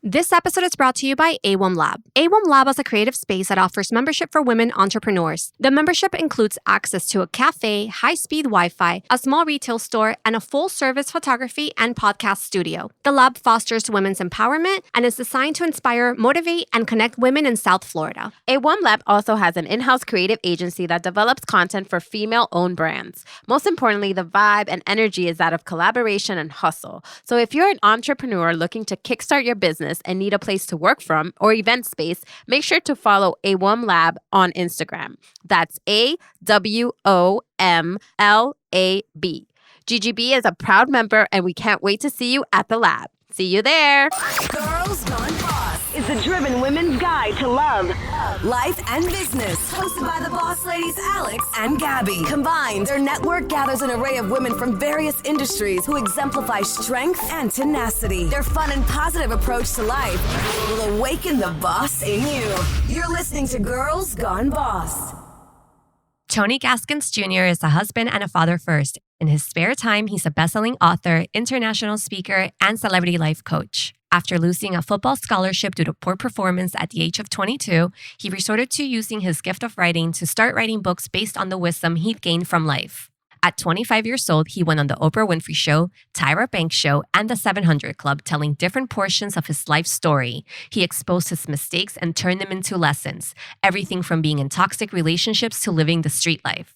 This episode is brought to you by A1 Lab. A1 Lab is a creative space that offers membership for women entrepreneurs. The membership includes access to a cafe, high-speed Wi-Fi, a small retail store, and a full-service photography and podcast studio. The lab fosters women's empowerment and is designed to inspire, motivate, and connect women in South Florida. A1 Lab also has an in-house creative agency that develops content for female-owned brands. Most importantly, the vibe and energy is that of collaboration and hustle. So if you're an entrepreneur looking to kickstart your business and need a place to work from or event space, make sure to follow A1 Lab on Instagram. That's AWOMLAB. GGB is a proud member, and we can't wait to see you at the lab. See you there. Girls Gone Boss is the driven women's guide to love, life, and business. Hosted by the boss ladies Alex and Gabby. Combined, their network gathers an array of women from various industries who exemplify strength and tenacity. Their fun and positive approach to life will awaken the boss in you. You're listening to Girls Gone Boss. Tony Gaskins Jr. is a husband and a father first. In his spare time, he's a best-selling author, international speaker, and celebrity life coach. After losing a football scholarship due to poor performance at the age of 22, he resorted to using his gift of writing to start writing books based on the wisdom he'd gained from life. At 25 years old, he went on The Oprah Winfrey Show, Tyra Banks Show, and The 700 Club, telling different portions of his life story. He exposed his mistakes and turned them into lessons, everything from being in toxic relationships to living the street life.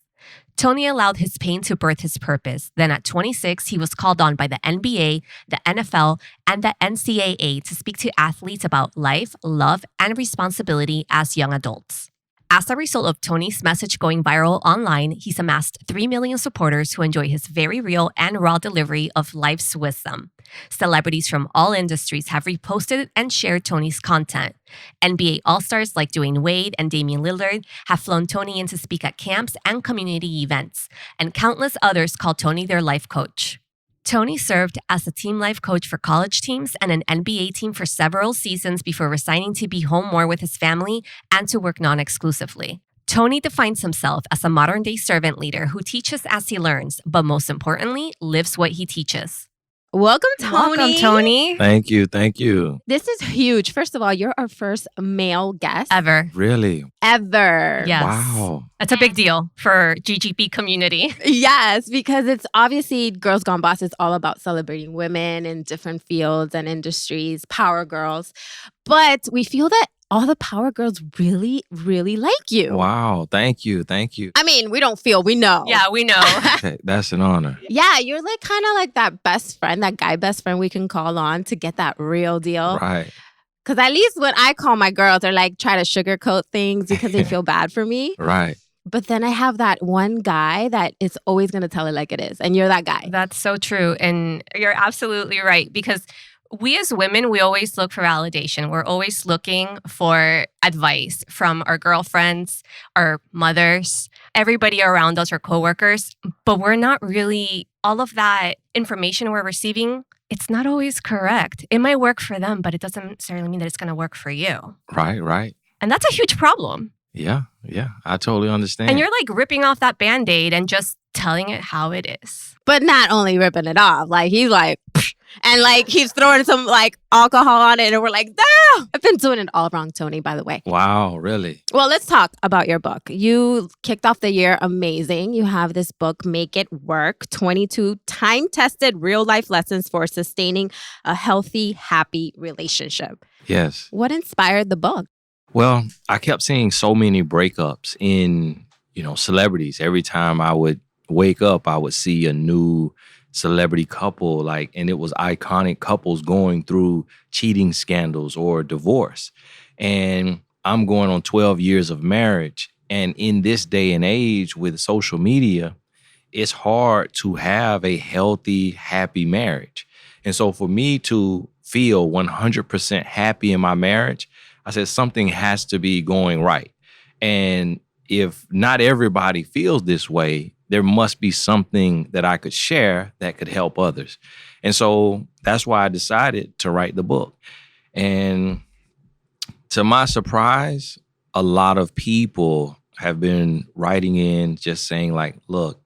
Tony allowed his pain to birth his purpose. Then at 26, he was called on by the NBA, the NFL, and the NCAA to speak to athletes about life, love, and responsibility as young adults. As a result of Tony's message going viral online, he's amassed 3 million supporters who enjoy his very real and raw delivery of life's wisdom. Celebrities from all industries have reposted and shared Tony's content. NBA All-Stars like Dwayne Wade and Damian Lillard have flown Tony in to speak at camps and community events, and countless others call Tony their life coach. Tony served as a team life coach for college teams and an NBA team for several seasons before resigning to be home more with his family and to work non-exclusively. Tony defines himself as a modern-day servant leader who teaches as he learns, but most importantly, lives what he teaches. Welcome, Tony. Welcome, Tony. Thank you. This is huge. First of all, you're our first male guest. Ever. Really? Ever. Yes. Wow. That's a big deal for GGP community. Yes, because it's obviously Girls Gone Boss is all about celebrating women in different fields and industries, power girls. But we feel that all the power girls really, really like you. Wow. Thank you. I mean, we don't feel, we know. Yeah, we know. Okay, that's an honor. Yeah, you're like kind of like that best friend, that guy best friend we can call on to get that real deal. Right. Because at least when I call my girls, they're like try to sugarcoat things because they feel bad for me. Right. But then I have that one guy that is always going to tell it like it is. And you're that guy. That's so true. And you're absolutely right. Because we as women, we always look for validation. We're always looking for advice from our girlfriends, our mothers, everybody around us, our coworkers. But we're not really, all of that information we're receiving, it's not always correct. It might work for them, but it doesn't necessarily mean that it's going to work for you. Right. And that's a huge problem. Yeah. I totally understand. And you're like ripping off that Band-Aid and just telling it how it is. But not only ripping it off, like he's like, and like he's throwing some like alcohol on it, and we're like, damn! I've been doing it all wrong, Tony, by the way. Wow, really? Well, let's talk about your book. You kicked off the year amazing. You have this book, Make It Work, 22 time-tested real-life lessons for sustaining a healthy, happy relationship. Yes. What inspired the book? Well, I kept seeing so many breakups in, celebrities. Every time I would wake up, I would see a new celebrity couple, and it was iconic couples going through cheating scandals or divorce. And I'm going on 12 years of marriage. And in this day and age with social media, it's hard to have a healthy, happy marriage. And so for me to feel 100% happy in my marriage, I said something has to be going right. And if not everybody feels this way, there must be something that I could share that could help others. And so that's why I decided to write the book. And to my surprise, a lot of people have been writing in just saying like, look,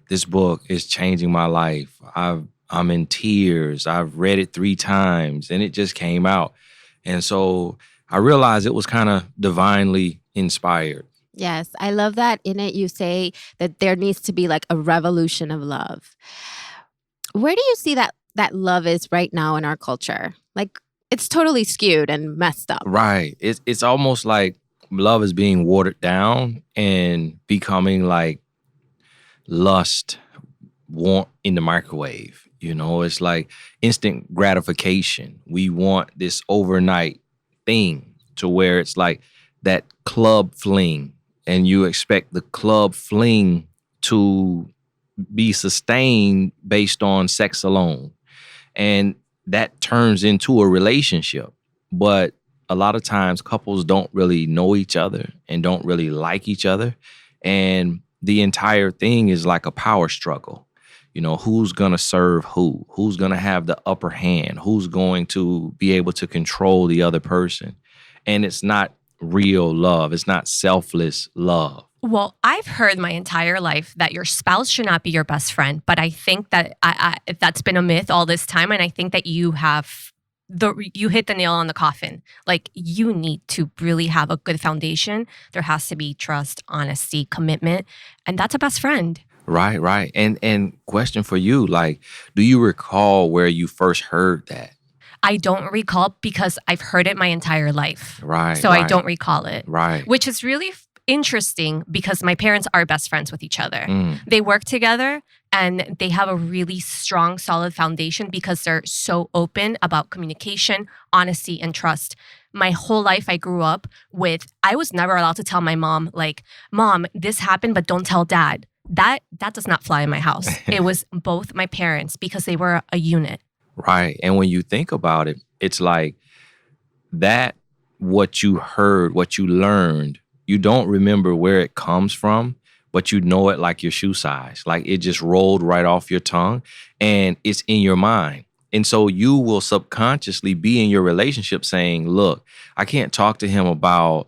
this book is changing my life. I've I'm in tears. I've read it 3 times and it just came out. And so I realized it was kind of divinely inspired. Yes, I love that in it you say that there needs to be like a revolution of love. Where do you see that love is right now in our culture? Like it's totally skewed and messed up. Right. It's almost like love is being watered down and becoming like lust, want in the microwave. It's like instant gratification. We want this overnight thing to where it's like that club fling, and you expect the club fling to be sustained based on sex alone. And that turns into a relationship. But a lot of times couples don't really know each other and don't really like each other. And the entire thing is like a power struggle. Who's going to serve who? Who's going to have the upper hand? Who's going to be able to control the other person? And it's not real love. It's not selfless love. Well, I've heard my entire life that your spouse should not be your best friend, but I think that that's been a myth all this time, and I think that you hit the nail on the coffin. Like, you need to really have a good foundation. There has to be trust, honesty, commitment, and that's a best friend. Right. And question for you, like, do you recall where you first heard that? I don't recall because I've heard it my entire life. Right. So I don't recall it. Right. Which is really interesting because my parents are best friends with each other. They work together and they have a really strong, solid foundation because they're so open about communication, honesty, and trust. My whole life I grew up with, I was never allowed to tell my mom, like, Mom, this happened, but don't tell Dad. That does not fly in my house. It was both my parents because they were a unit. Right. And when you think about it, it's like that, what you heard, what you learned, you don't remember where it comes from, but you know it like your shoe size. Like it just rolled right off your tongue and it's in your mind. And so you will subconsciously be in your relationship saying, look, I can't talk to him about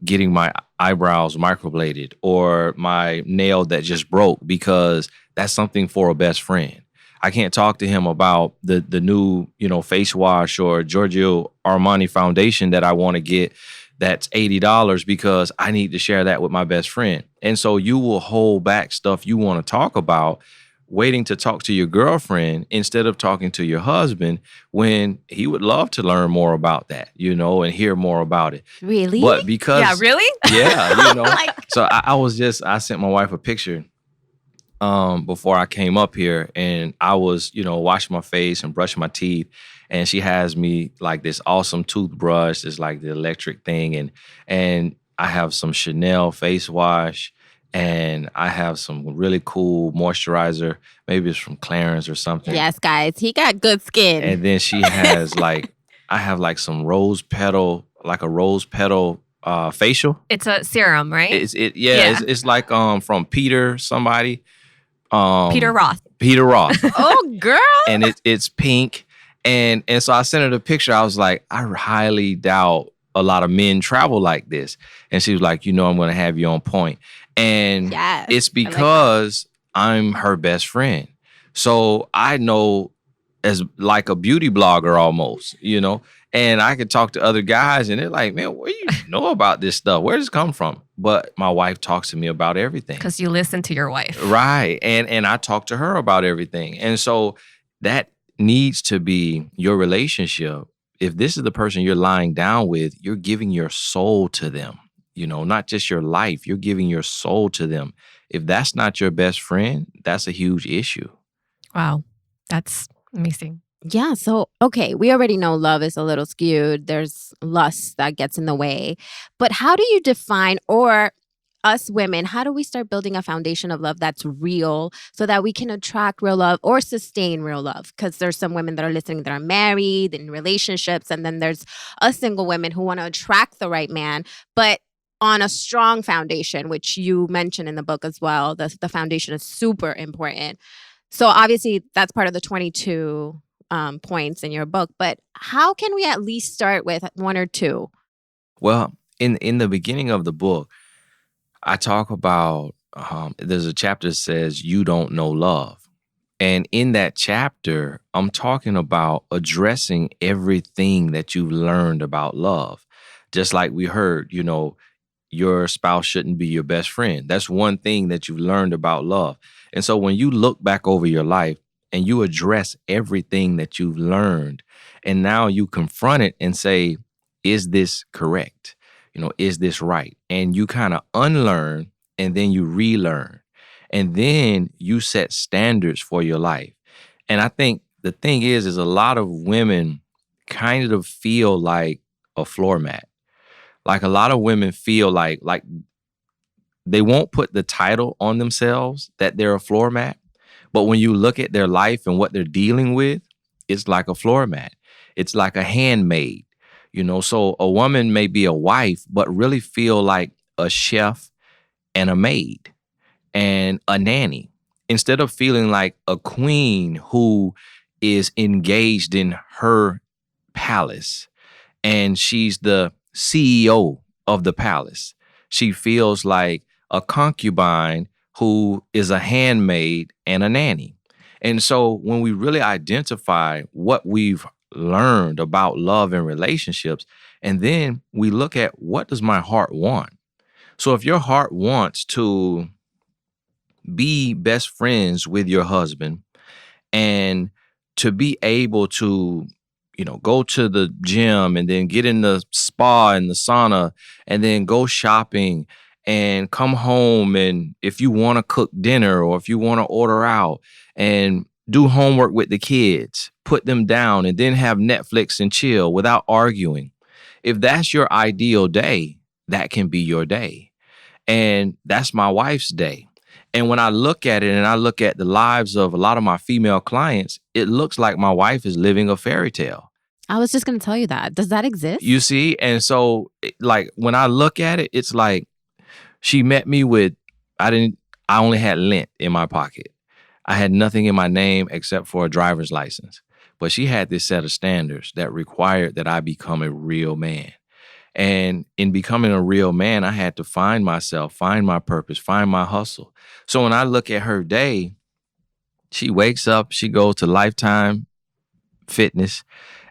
getting my eyebrows microbladed or my nail that just broke because that's something for a best friend. I can't talk to him about the new, face wash or Giorgio Armani foundation that I want to get that's $80 because I need to share that with my best friend. And so you will hold back stuff you want to talk about, waiting to talk to your girlfriend instead of talking to your husband when he would love to learn more about that, and hear more about it. Really? But because... Yeah, really? Yeah, So I sent my wife a picture before I came up here, and I was, washing my face and brushing my teeth, and she has me like this awesome toothbrush. It's like the electric thing, and I have some Chanel face wash, and I have some really cool moisturizer. Maybe it's from Clarins or something. Yes, guys, he got good skin. And then she has I have like some rose petal facial. It's a serum, right? It's like from Peter somebody. Peter Roth. Peter Roth. Oh, girl. And it's pink. And so I sent her the picture. I was like, I highly doubt a lot of men travel like this. And she was like, I'm going to have you on point. And yes, it's because I'm her best friend. So I know as like a beauty blogger almost, and I could talk to other guys and they're like, man, where you know about this stuff? Where does it come from? But my wife talks to me about everything. Because you listen to your wife. Right. And I talk to her about everything. And so that needs to be your relationship. If this is the person you're lying down with, you're giving your soul to them, not just your life. You're giving your soul to them. If that's not your best friend, that's a huge issue. Wow. That's amazing. Yeah. So, okay, we already know love is a little skewed. There's lust that gets in the way. But how do you define, or us women, how do we start building a foundation of love that's real so that we can attract real love or sustain real love? Because there's some women that are listening that are married, in relationships, and then there's us single women who want to attract the right man, but on a strong foundation, which you mentioned in the book as well. The foundation is super important. So obviously that's part of the 22 points in your book, but how can we at least start with one or two? Well, in the beginning of the book, I talk about, there's a chapter that says, you don't know love. And in that chapter, I'm talking about addressing everything that you've learned about love. Just like we heard, your spouse shouldn't be your best friend. That's one thing that you've learned about love. And so when you look back over your life and you address everything that you've learned, and now you confront it and say, is this correct? Is this right? And you kind of unlearn and then you relearn. And then you set standards for your life. And I think the thing is a lot of women kind of feel like a floor mat. Like a lot of women feel like they won't put the title on themselves that they're a floor mat. But when you look at their life and what they're dealing with, it's like a floor mat. It's like a handmaid. So a woman may be a wife, but really feel like a chef and a maid and a nanny, instead of feeling like a queen who is engaged in her palace and she's the CEO of the palace. She feels like a concubine who is a handmaid and a nanny. And so when we really identify what we've learned about love and relationships, and then we look at what does my heart want? So if your heart wants to be best friends with your husband and to be able to, go to the gym and then get in the spa and the sauna and then go shopping and come home. And if you want to cook dinner or if you want to order out and do homework with the kids, put them down and then have Netflix and chill without arguing. If that's your ideal day, that can be your day. And that's my wife's day. And when I look at it and I look at the lives of a lot of my female clients, it looks like my wife is living a fairy tale. I was just going to tell you that. Does that exist? You see? And so like when I look at it, it's like she met me with, I only had lint in my pocket. I had nothing in my name except for a driver's license. But she had this set of standards that required that I become a real man. And in becoming a real man, I had to find myself, find my purpose, find my hustle. So when I look at her day, she wakes up, she goes to Lifetime Fitness,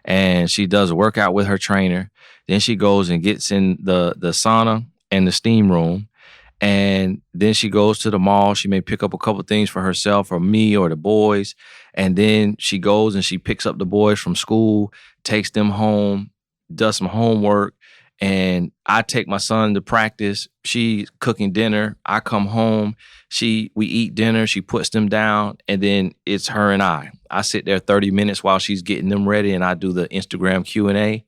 and she does a workout with her trainer. Then she goes and gets in the sauna and the steam room. And then she goes to the mall. She may pick up a couple things for herself or me or the boys. And then she goes and she picks up the boys from school, takes them home, does some homework. And I take my son to practice. She's cooking dinner. I come home. We eat dinner. She puts them down. And then it's her and I. I sit there 30 minutes while she's getting them ready. And I do the Instagram Q&A.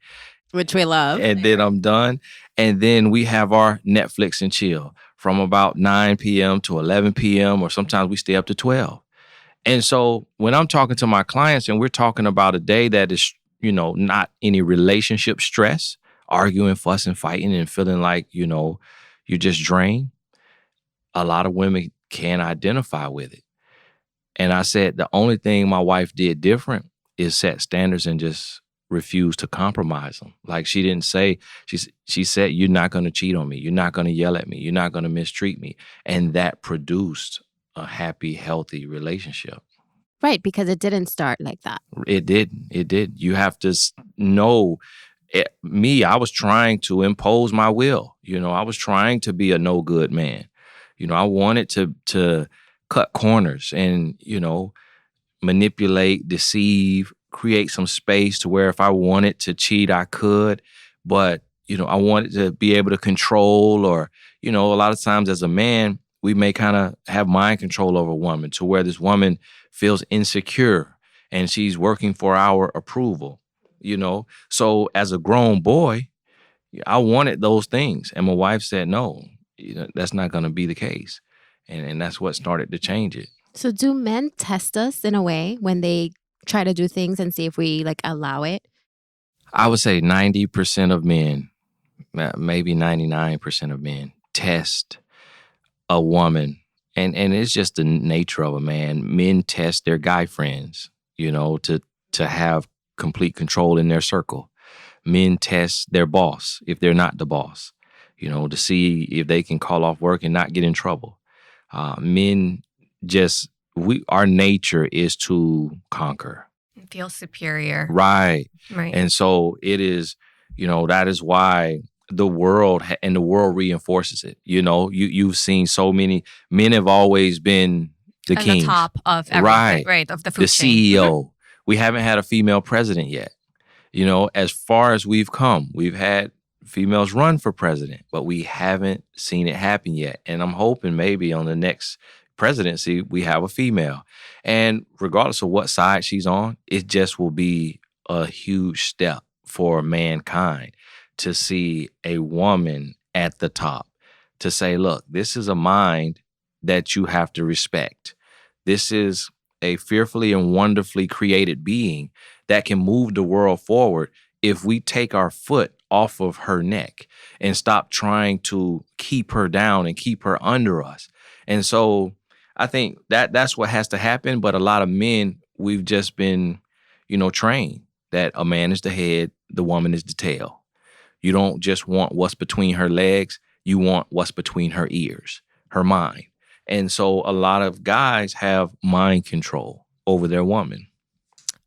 Which we love. And then I'm done. And then we have our Netflix and chill from about 9 p.m. to 11 p.m. or sometimes we stay up to 12. And so when I'm talking to my clients and we're talking about a day that is, not any relationship stress, arguing, fussing, fighting, and feeling like, you just drained, a lot of women can't identify with it. And I said, the only thing my wife did different is set standards and just refuse to compromise them. Like she didn't say, she said, you're not going to cheat on me. You're not going to yell at me. You're not going to mistreat me. And that produced a happy, healthy relationship. Right, because it didn't start like that. It did. You have to know I was trying to impose my will. I was trying to be a no good man. I wanted to cut corners and, manipulate, deceive, create some space to where if I wanted to cheat, I could. But, I wanted to be able to control or, a lot of times as a man, we may kind of have mind control over a woman to where this woman feels insecure and she's working for our approval. So as a grown boy, I wanted those things. And my wife said, no, that's not going to be the case. And that's what started to change it. So do men test us in a way when they try to do things and see if we allow it? I would say 90% of men, maybe 99% of men test a woman. And it's just the nature of a man. Men test their guy friends, to have complete control in their circle. Men test their boss if they're not the boss, to see if they can call off work and not get in trouble. Men just our nature is to conquer. Feel superior. Right. Right. And so it is, that is why the world and the world reinforces it. You've seen so many men have always been the At kings. the top of everything, right? Of the food the chain. CEO. We haven't had a female president yet. As far as we've come, we've had females run for president, but we haven't seen it happen yet. And I'm hoping maybe on the next presidency, we have a female. And regardless of what side she's on, it just will be a huge step for mankind to see a woman at the top, to say, look, this is a mind that you have to respect. This is a fearfully and wonderfully created being that can move the world forward if we take our foot off of her neck and stop trying to keep her down and keep her under us. And so I think that's what has to happen. But a lot of men, we've just been, trained that a man is the head, the woman is the tail. You don't just want what's between her legs. You want what's between her ears, her mind. And so a lot of guys have mind control over their woman.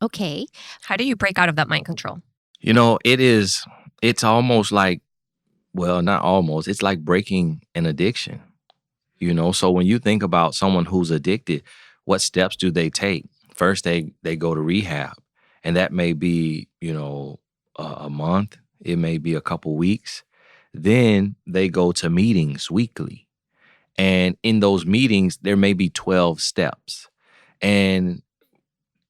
Okay. How do you break out of that mind control? It's almost like, well, not almost, it's like breaking an addiction. So when you think about someone who's addicted, what steps do they take? First, they go to rehab, and that may be, a month. It may be a couple weeks. Then they go to meetings weekly. And in those meetings, there may be 12 steps. And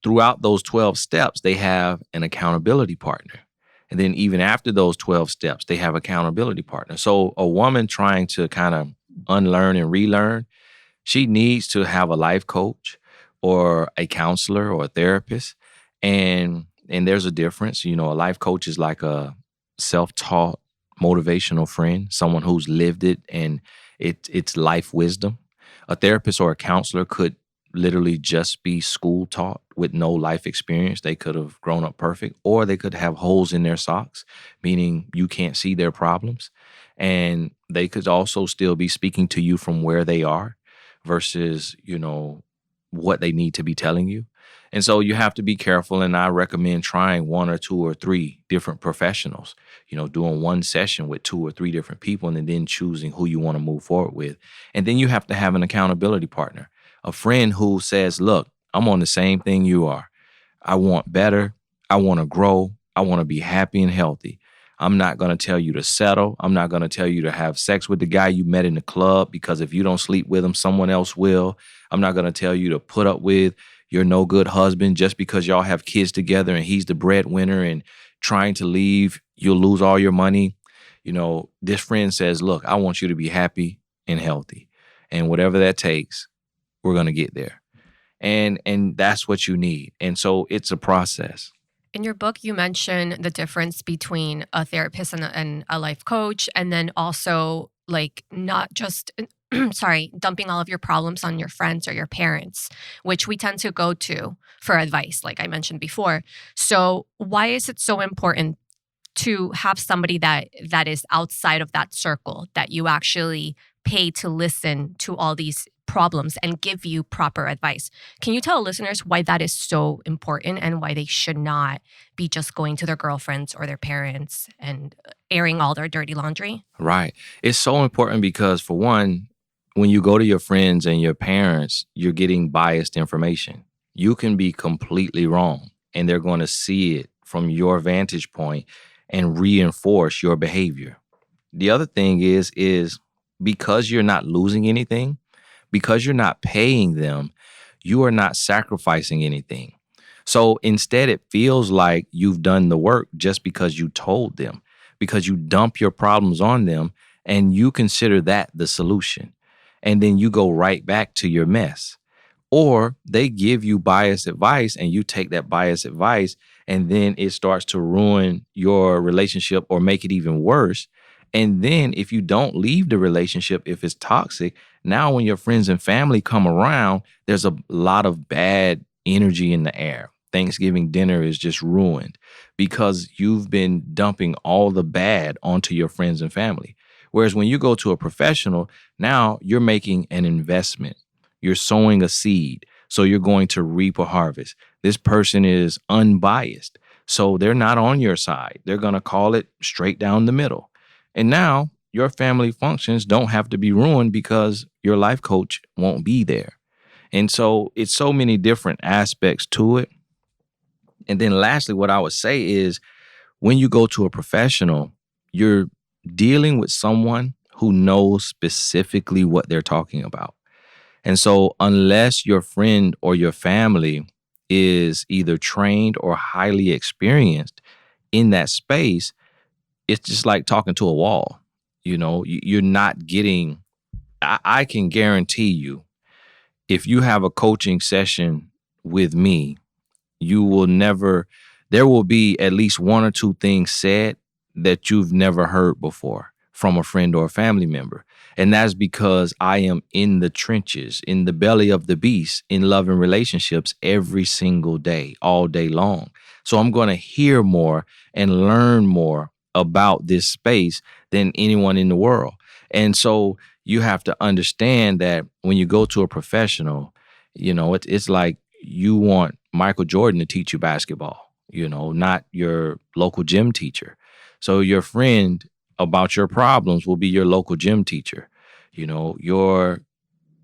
throughout those 12 steps, they have an accountability partner. And then even after those 12 steps, they have accountability partner. So a woman trying to kind of unlearn and relearn, she needs to have a life coach or a counselor or a therapist. And there's a difference. A life coach is like a self-taught motivational friend, someone who's lived it and it's life wisdom. A therapist or a counselor could literally just be school taught with no life experience. They could have grown up perfect, or they could have holes in their socks, meaning you can't see their problems. And they could also still be speaking to you from where they are versus, what they need to be telling you. And so you have to be careful. And I recommend trying 1 or 2 or 3 different professionals, doing one session with 2 or 3 different people and then choosing who you want to move forward with. And then you have to have an accountability partner, a friend who says, look, I'm on the same thing you are. I want better. I want to grow. I want to be happy and healthy. I'm not going to tell you to settle. I'm not going to tell you to have sex with the guy you met in the club, because if you don't sleep with him, someone else will. I'm not going to tell you to put up with your no good husband just because y'all have kids together and he's the breadwinner, and trying to leave, you'll lose all your money. This friend says, look, I want you to be happy and healthy. And whatever that takes, we're going to get there. And that's what you need. And so it's a process. In your book, you mention the difference between a therapist and a life coach, and then also like not just, dumping all of your problems on your friends or your parents, which we tend to go to for advice, like I mentioned before. So why is it so important to have somebody that is outside of that circle, that you actually pay to listen to all these problems and give you proper advice? Can you tell listeners why that is so important and why they should not be just going to their girlfriends or their parents and airing all their dirty laundry? Right. It's so important because, for one, when you go to your friends and your parents, you're getting biased information. You can be completely wrong, and they're going to see it from your vantage point and reinforce your behavior. The other thing is because you're not losing anything, because you're not paying them, you are not sacrificing anything. So instead, it feels like you've done the work just because you told them, because you dump your problems on them and you consider that the solution. And then you go right back to your mess. Or they give you biased advice and you take that biased advice, and then it starts to ruin your relationship or make it even worse. And then if you don't leave the relationship, if it's toxic, now when your friends and family come around, there's a lot of bad energy in the air. Thanksgiving dinner is just ruined because you've been dumping all the bad onto your friends and family. Whereas when you go to a professional, now you're making an investment. You're sowing a seed So you're going to reap a harvest. This person is unbiased. So they're not on your side. They're going to call it straight down the middle. And now your family functions don't have to be ruined because your life coach won't be there. And so it's so many different aspects to it. And then lastly, what I would say is when you go to a professional, you're dealing with someone who knows specifically what they're talking about. And so unless your friend or your family is either trained or highly experienced in that space, it's just like talking to a wall. You know, you're not getting, I can guarantee you, if you have a coaching session with me, you will never, there will be at least one or two things said that you've never heard before from a friend or a family member. And that's because I am in the trenches, in the belly of the beast, in love and relationships every single day, all day long. So I'm going to hear more and learn more about this space than anyone in the world. And so you have to understand that when you go to a professional, you know, it's like you want Michael Jordan to teach you basketball, you know, not your local gym teacher. So your friend about your problems will be your local gym teacher. You know, your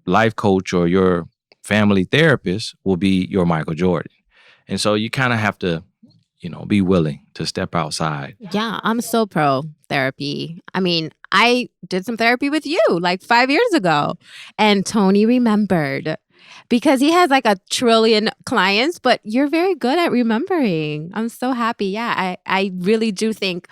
life coach or your family therapist will be your Michael Jordan. And so you kind of have to, you know, be willing to step outside. Yeah, I'm so pro therapy. I mean, I did some therapy with you like 5 years ago, and Tony remembered because he has like 1 trillion clients, but you're very good at remembering. I'm so happy. Yeah, I really do think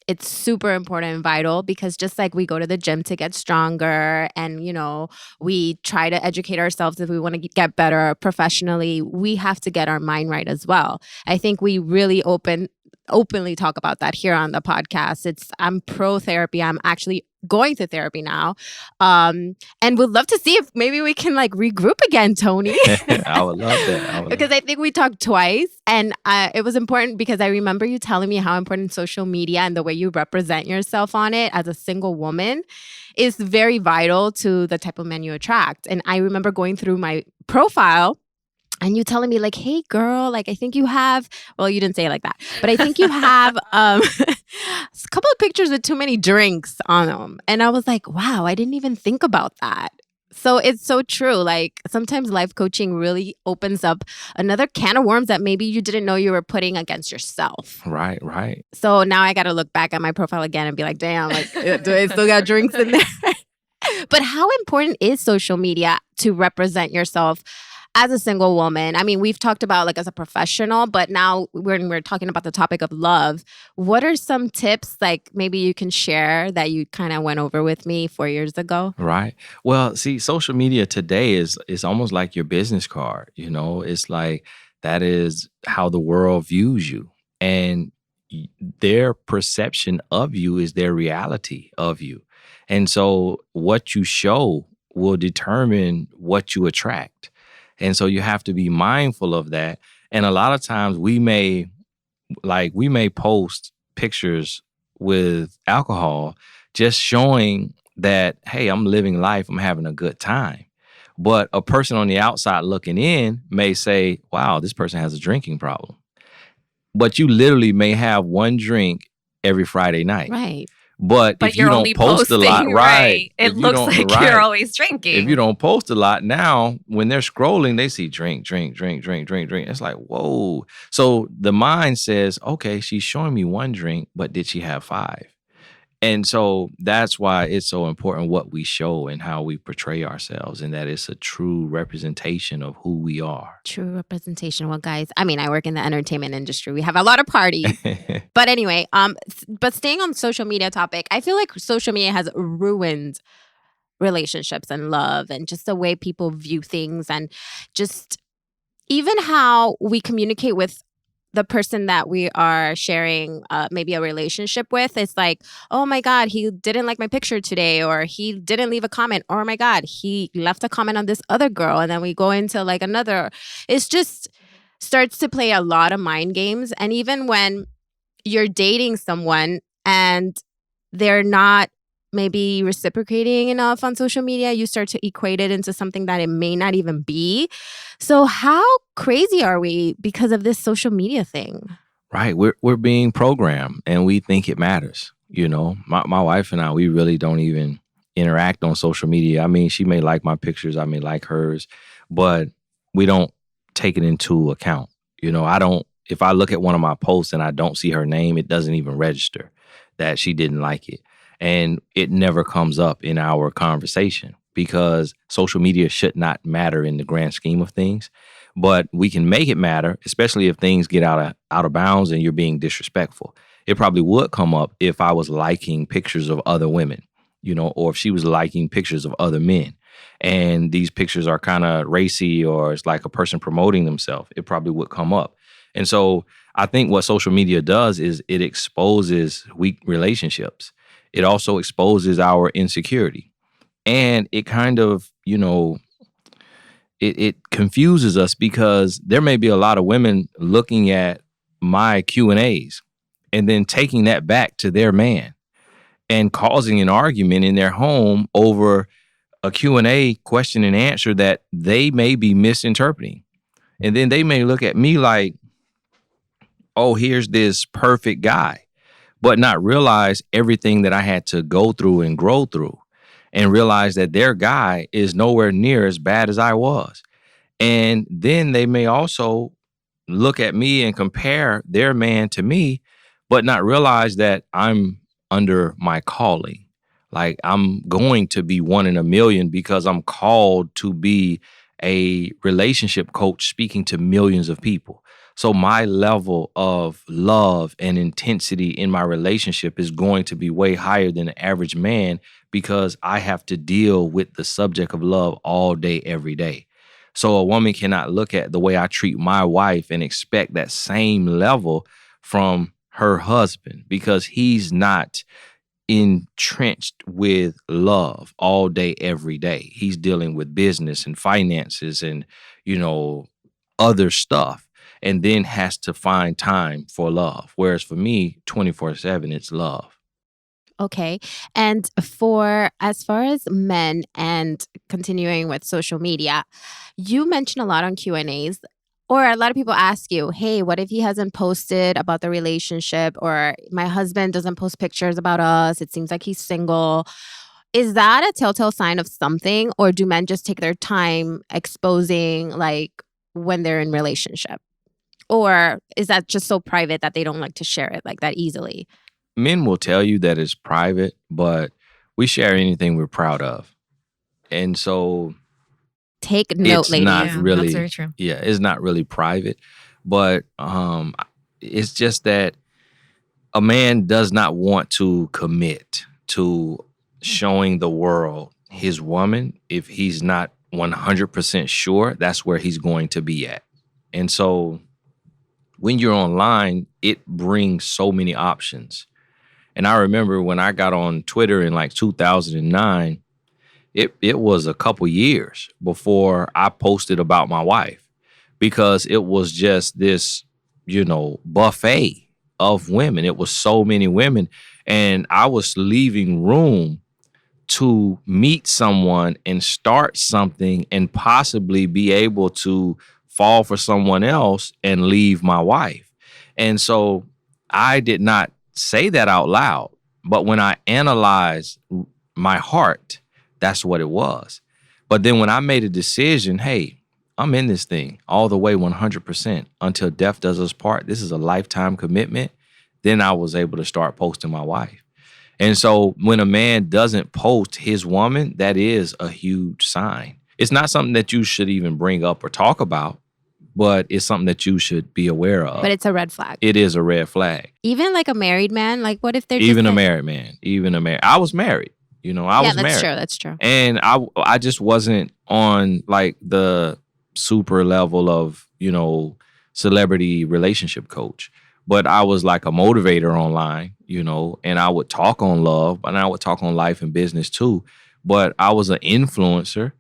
it's super important and vital because just like we go to the gym to get stronger and, you know, we try to educate ourselves if we want to get better professionally, we have to get our mind right as well. I think we really openly talk about that here on the podcast. I'm pro therapy. I'm actually going to therapy now. And would love to see if maybe we can like regroup again, Tony. I would love that. Because I think we talked twice and it was important because I remember you telling me how important social media and the way you represent yourself on it as a single woman is very vital to the type of men you attract. And I remember going through my profile and you telling me like, hey, girl, like I think you have, well, you didn't say it like that, but I think you have a couple of pictures with too many drinks on them. And I was like, wow, I didn't even think about that. So it's so true. Like sometimes life coaching really opens up another can of worms that maybe you didn't know you were putting against yourself. Right, right. So now I got to look back at my profile again and be like, damn, like, do I still got drinks in there? But how important is social media to represent yourself as a single woman? I mean, we've talked about like as a professional, but now when we're talking about the topic of love, what are some tips like maybe you can share that you kind of went over with me 4 years ago? Right. Well, see, social media today is almost like your business card. You know, it's like that is how the world views you. And their perception of you is their reality of you. And so what you show will determine what you attract. And so you have to be mindful of that. And a lot of times we may post pictures with alcohol just showing that, hey, I'm living life, I'm having a good time. But a person on the outside looking in may say, wow, this person has a drinking problem. But you literally may have one drink every Friday night. Right. But if you you're don't only post posting, a lot, right? It looks like you're always drinking. If you don't post a lot now, when they're scrolling, they see drink, drink, drink, drink, drink, drink. It's like, whoa. So the mind says, okay, she's showing me one drink, but did she have 5? And so that's why it's so important what we show and how we portray ourselves, and that it's a true representation of who we are. True representation. Well, guys, I mean, I work in the entertainment industry. We have a lot of parties. But anyway, but staying on social media topic, I feel like social media has ruined relationships and love and just the way people view things and just even how we communicate with the person that we are sharing maybe a relationship with. It's like, oh my God, he didn't like my picture today, or he didn't leave a comment, or oh my God, he left a comment on this other girl. And then we go into like another. It's just starts to play a lot of mind games. And even when you're dating someone and they're not maybe reciprocating enough on social media, you start to equate it into something that it may not even be. So how crazy are we because of this social media thing? Right. We're being programmed and we think it matters. My wife and I, we really don't even interact on social media. I mean, she may like my pictures, I may like hers, but we don't take it into account. If I look at one of my posts and I don't see her name, it doesn't even register that she didn't like it. And it never comes up in our conversation because social media should not matter in the grand scheme of things. But we can make it matter, especially if things get out of bounds and you're being disrespectful. It probably would come up if I was liking pictures of other women, or if she was liking pictures of other men. And these pictures are kind of racy or it's like a person promoting themselves. It probably would come up. And so I think what social media does is it exposes weak relationships. It also exposes our insecurity. And it kind of, it confuses us because there may be a lot of women looking at my Q&As and then taking that back to their man and causing an argument in their home over a Q&A question and answer that they may be misinterpreting. And then they may look at me like, oh, here's this perfect guy, but not realize everything that I had to go through and grow through and realize that their guy is nowhere near as bad as I was. And then they may also look at me and compare their man to me, but not realize that I'm under my calling. Like I'm going to be one in a million because I'm called to be a relationship coach speaking to millions of people. So my level of love and intensity in my relationship is going to be way higher than the average man because I have to deal with the subject of love all day, every day. So a woman cannot look at the way I treat my wife and expect that same level from her husband because he's not entrenched with love all day, every day. He's dealing with business and finances and, other stuff, and then has to find time for love. Whereas for me, 24/7, it's love. Okay. And for as far as men and continuing with social media, you mentioned a lot on Q&As, or a lot of people ask you, hey, what if he hasn't posted about the relationship, or my husband doesn't post pictures about us? It seems like he's single. Is that a telltale sign of something, or do men just take their time exposing like when they're in relationship? Or is that just so private that they don't like to share it like that easily? Men will tell you that it's private, but we share anything we're proud of. And so Take note, it's ladies. not really, that's very true. yeah, it's not really private, but it's just that a man does not want to commit to showing the world his woman if he's not 100% sure that's where he's going to be at. And so when you're online, it brings so many options. And I remember when I got on Twitter in like 2009, it was a couple years before I posted about my wife because it was just this, buffet of women. It was so many women. And I was leaving room to meet someone and start something and possibly be able to fall for someone else and leave my wife. And so I did not say that out loud, but when I analyzed my heart, that's what it was. But then when I made a decision, hey, I'm in this thing all the way 100% until death does us part. This is a lifetime commitment. Then I was able to start posting my wife. And so when a man doesn't post his woman, that is a huge sign. It's not something that you should even bring up or talk about, but it's something that you should be aware of. But it's a red flag. It is a red flag. Even like a married man, like what if they're Even just a like, married man, I was married. I was married. That's true. And I just wasn't on like the super level of, celebrity relationship coach. But I was like a motivator online, and I would talk on love and I would talk on life and business too. But I was an influencer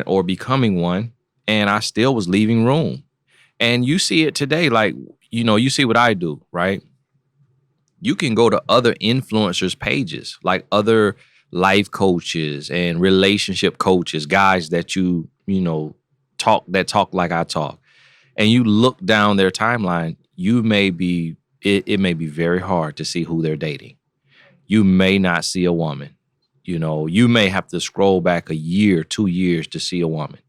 or becoming one, and I still was leaving room. And you see it today, like, you see what I do, right? You can go to other influencers' pages, like other life coaches and relationship coaches, guys that you know talk like I talk, and you look down their timeline, it may be very hard to see who they're dating. You may not see a woman. You may have to scroll back a year, 2 years to see a woman.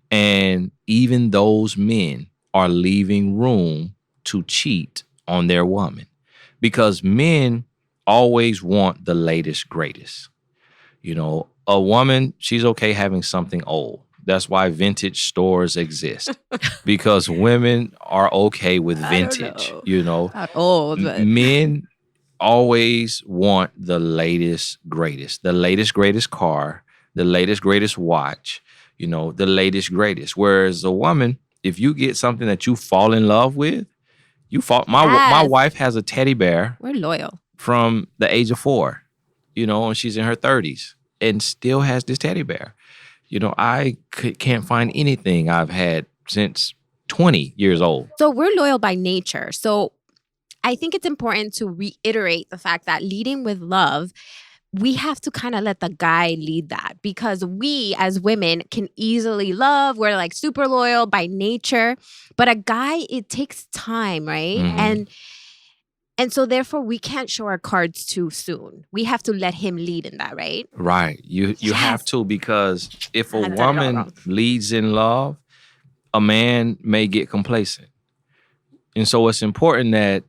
And even those men are leaving room to cheat on their woman, because men always want the latest, greatest. A woman, she's okay having something old. That's why vintage stores exist, because women are okay with vintage. Not old, but Men always want the latest, greatest car, the latest, greatest watch, the latest, greatest. Whereas a woman, if you get something that you fall in love with, my Yes. wife has a teddy bear we're loyal. from the age of 4, and she's in her 30s and still has this teddy bear. I can't find anything I've had since 20 years old. So we're loyal by nature. So I think it's important to reiterate the fact that leading with love, we have to kind of let the guy lead that, because we as women can easily love. We're like super loyal by nature, but a guy, it takes time, right? Mhm. And so therefore we can't show our cards too soon. We have to let him lead in that, right? Right. You have to, because if a I had that all woman wrong. leads in love, a man may get complacent. And so it's important that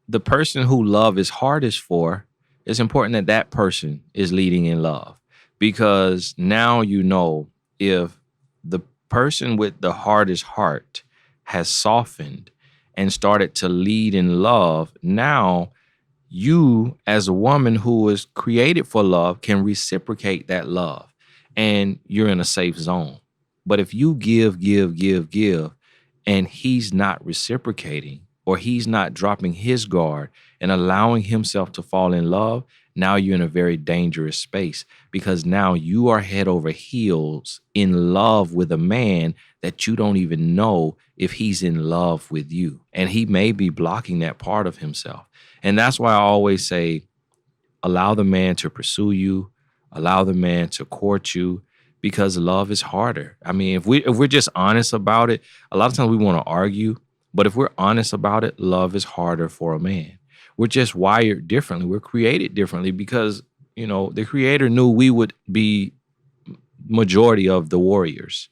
the person who love is hardest for, it's important that person is leading in love, because now if the person with the hardest heart has softened and started to lead in love, now you as a woman who is created for love can reciprocate that love, and you're in a safe zone. But if you give, and he's not reciprocating, or he's not dropping his guard and allowing himself to fall in love, now you're in a very dangerous space, because now you are head over heels in love with a man that you don't even know if he's in love with you. And he may be blocking that part of himself. And that's why I always say, allow the man to pursue you, allow the man to court you, because love is harder. I mean, if we're just honest about it, a lot of times we want to argue, but if we're honest about it, love is harder for a man. We're just wired differently. We're created differently, because, the creator knew we would be majority of the warriors.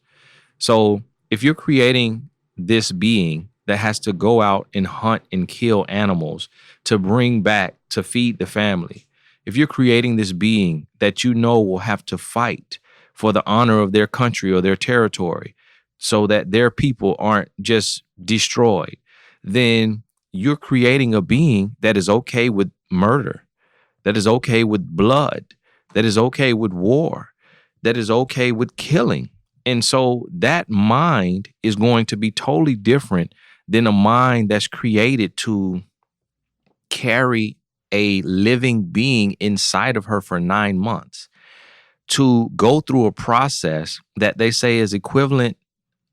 So if you're creating this being that has to go out and hunt and kill animals to bring back to feed the family, if you're creating this being that will have to fight for the honor of their country or their territory so that their people aren't just destroyed, then you're creating a being that is okay with murder, that is okay with blood, that is okay with war, that is okay with killing. And so that mind is going to be totally different than a mind that's created to carry a living being inside of her for 9 months, to go through a process that they say is equivalent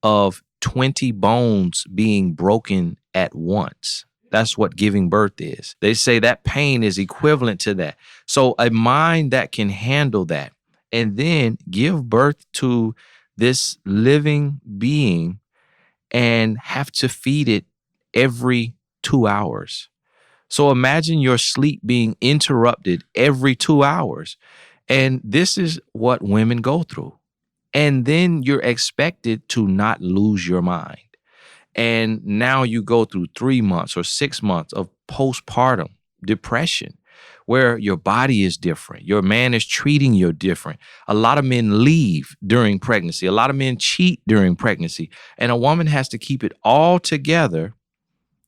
of 20 bones being broken at once. That's what giving birth is. They say that pain is equivalent to that. So a mind that can handle that and then give birth to this living being and have to feed it every 2 hours. So imagine your sleep being interrupted every 2 hours. And this is what women go through. And then you're expected to not lose your mind. And now you go through 3 months or 6 months of postpartum depression, where your body is different. Your man is treating you different. A lot of men leave during pregnancy. A lot of men cheat during pregnancy. And a woman has to keep it all together.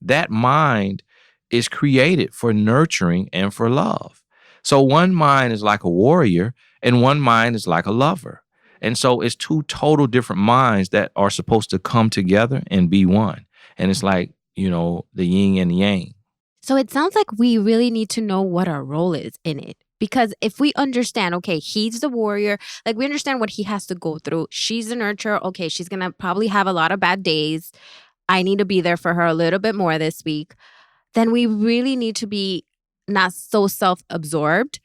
That mind is created for nurturing and for love. So one mind is like a warrior and one mind is like a lover. And so it's two total different minds that are supposed to come together and be one. And it's like, the yin and the yang. So it sounds like we really need to know what our role is in it. Because if we understand, okay, he's the warrior, like we understand what he has to go through. She's the nurturer. Okay, she's going to probably have a lot of bad days. I need to be there for her a little bit more this week. Then we really need to be not so self-absorbed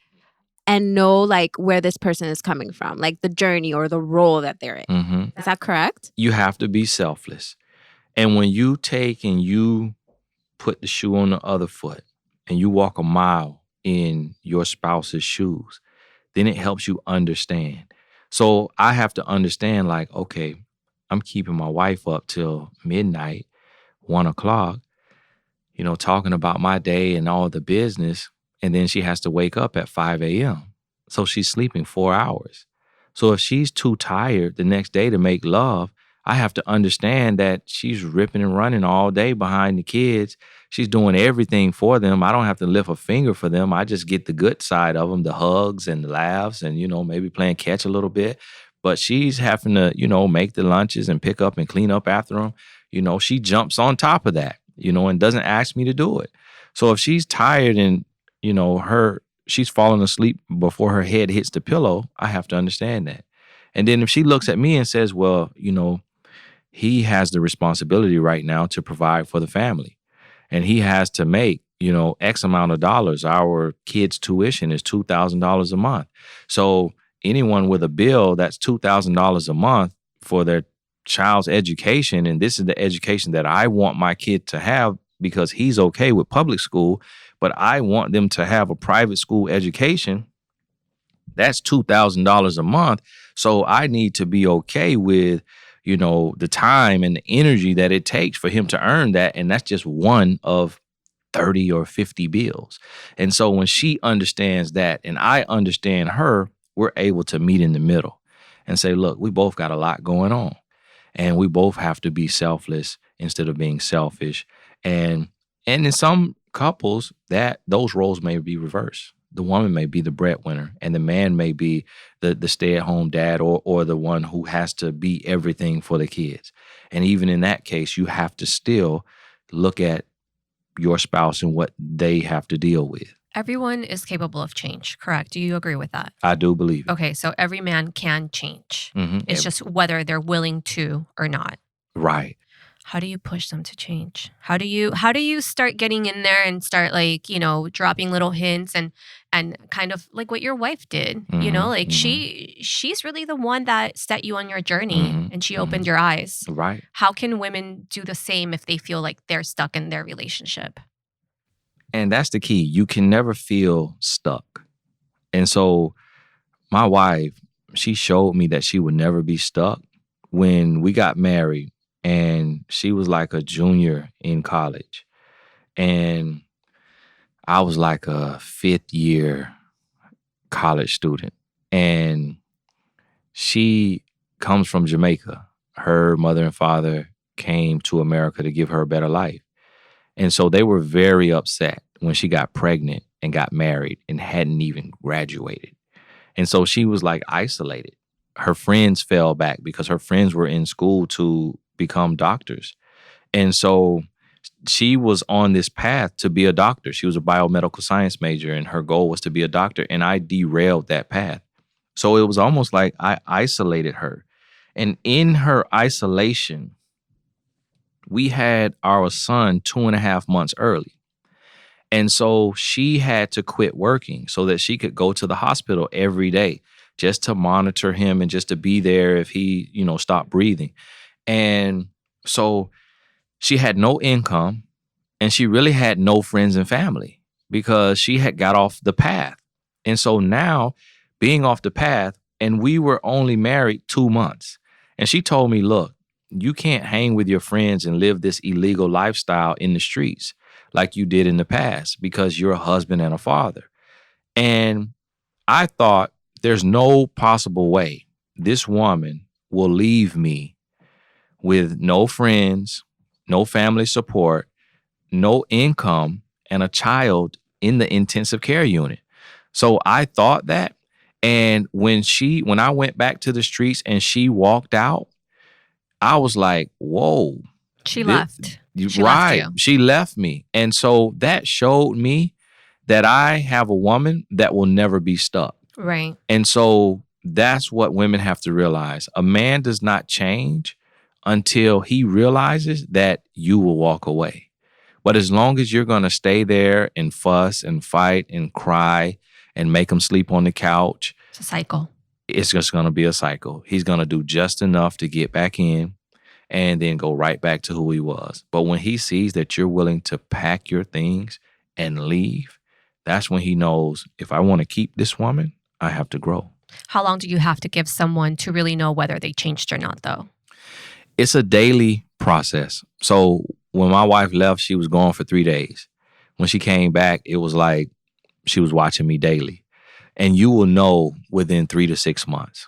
and know like where this person is coming from, like the journey or the role that they're in. Mm-hmm. Is that correct? You have to be selfless. And when you take and you put the shoe on the other foot and you walk a mile in your spouse's shoes, then it helps you understand. So I have to understand, like, okay, I'm keeping my wife up till midnight, 1:00, talking about my day and all the business. And then she has to wake up at 5 a.m. So she's sleeping 4 hours. So if she's too tired the next day to make love, I have to understand that she's ripping and running all day behind the kids. She's doing everything for them. I don't have to lift a finger for them. I just get the good side of them, the hugs and the laughs and, maybe playing catch a little bit. But she's having to, make the lunches and pick up and clean up after them. She jumps on top of that, and doesn't ask me to do it. So if she's tired and, she's falling asleep before her head hits the pillow, I have to understand that. And then if she looks at me and says, well, he has the responsibility right now to provide for the family. And he has to make, X amount of dollars. Our kids' tuition is $2,000 a month. So anyone with a bill that's $2,000 a month for their child's education, and this is the education that I want my kid to have because he's okay with public school, but I want them to have a private school education, that's $2,000 a month. So I need to be okay with, the time and the energy that it takes for him to earn that. And that's just one of 30 or 50 bills. And so when she understands that and I understand her, we're able to meet in the middle and say, look, we both got a lot going on and we both have to be selfless instead of being selfish. And in some couples, that those roles may be reversed. The woman may be the breadwinner and the man may be the stay-at-home dad or the one who has to be everything for the kids. And even in that case, you have to still look at your spouse and what they have to deal with. Everyone is capable of change, correct? Do you agree with that? I do believe it. Okay, so every man can change. Mm-hmm. It's just whether they're willing to or not. Right. How do you push them to change? How do you start getting in there and start dropping little hints and kind of like what your wife did, Mm-hmm. she's really the one that set you on your journey and she opened your eyes. Right. How can women do the same if they feel like they're stuck in their relationship? And that's the key. You can never feel stuck. And so my wife, she showed me that she would never be stuck. When we got married, and she was like a junior in college. And I was like a 5th year college student. And she comes from Jamaica. Her mother and father came to America to give her a better life. And so they were very upset when she got pregnant and got married and hadn't even graduated. And so she was like isolated. Her friends fell back because her friends were in school to become doctors. And so she was on this path to be a doctor. She was a biomedical science major and her goal was to be a doctor. And I derailed that path. So it was almost like I isolated her. And in her isolation, we had our son 2.5 months early. And so she had to quit working so that she could go to the hospital every day just to monitor him and just to be there if he, stopped breathing. And so she had no income and she really had no friends and family because she had got off the path. And so now being off the path, and we were only married 2 months. And she told me, look, you can't hang with your friends and live this illegal lifestyle in the streets like you did in the past because you're a husband and a father. And I thought there's no possible way this woman will leave me with no friends, no family support, no income, and a child in the intensive care unit. So I thought that. And when I went back to the streets and she walked out, I was like, whoa. She left. She left you. She left me. And so that showed me that I have a woman that will never be stuck. Right. And so that's what women have to realize. A man does not change until he realizes that you will walk away. But as long as you're going to stay there and fuss and fight and cry and make him sleep on the couch. It's a cycle. It's just going to be a cycle. He's going to do just enough to get back in and then go right back to who he was. But when he sees that you're willing to pack your things and leave, that's when he knows, if I want to keep this woman, I have to grow. How long do you have to give someone to really know whether they changed or not, though? It's a daily process. So when my wife left, she was gone for 3 days. When she came back, it was like she was watching me daily. And you will know within 3 to 6 months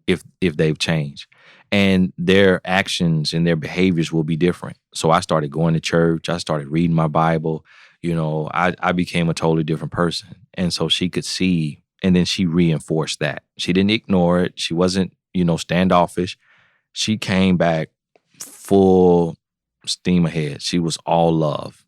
if they've changed. And their actions and their behaviors will be different. So I started going to church. I started reading my Bible. I became a totally different person. And so she could see, and then she reinforced that. She didn't ignore it. She wasn't, standoffish. She came back full steam ahead. She was all love.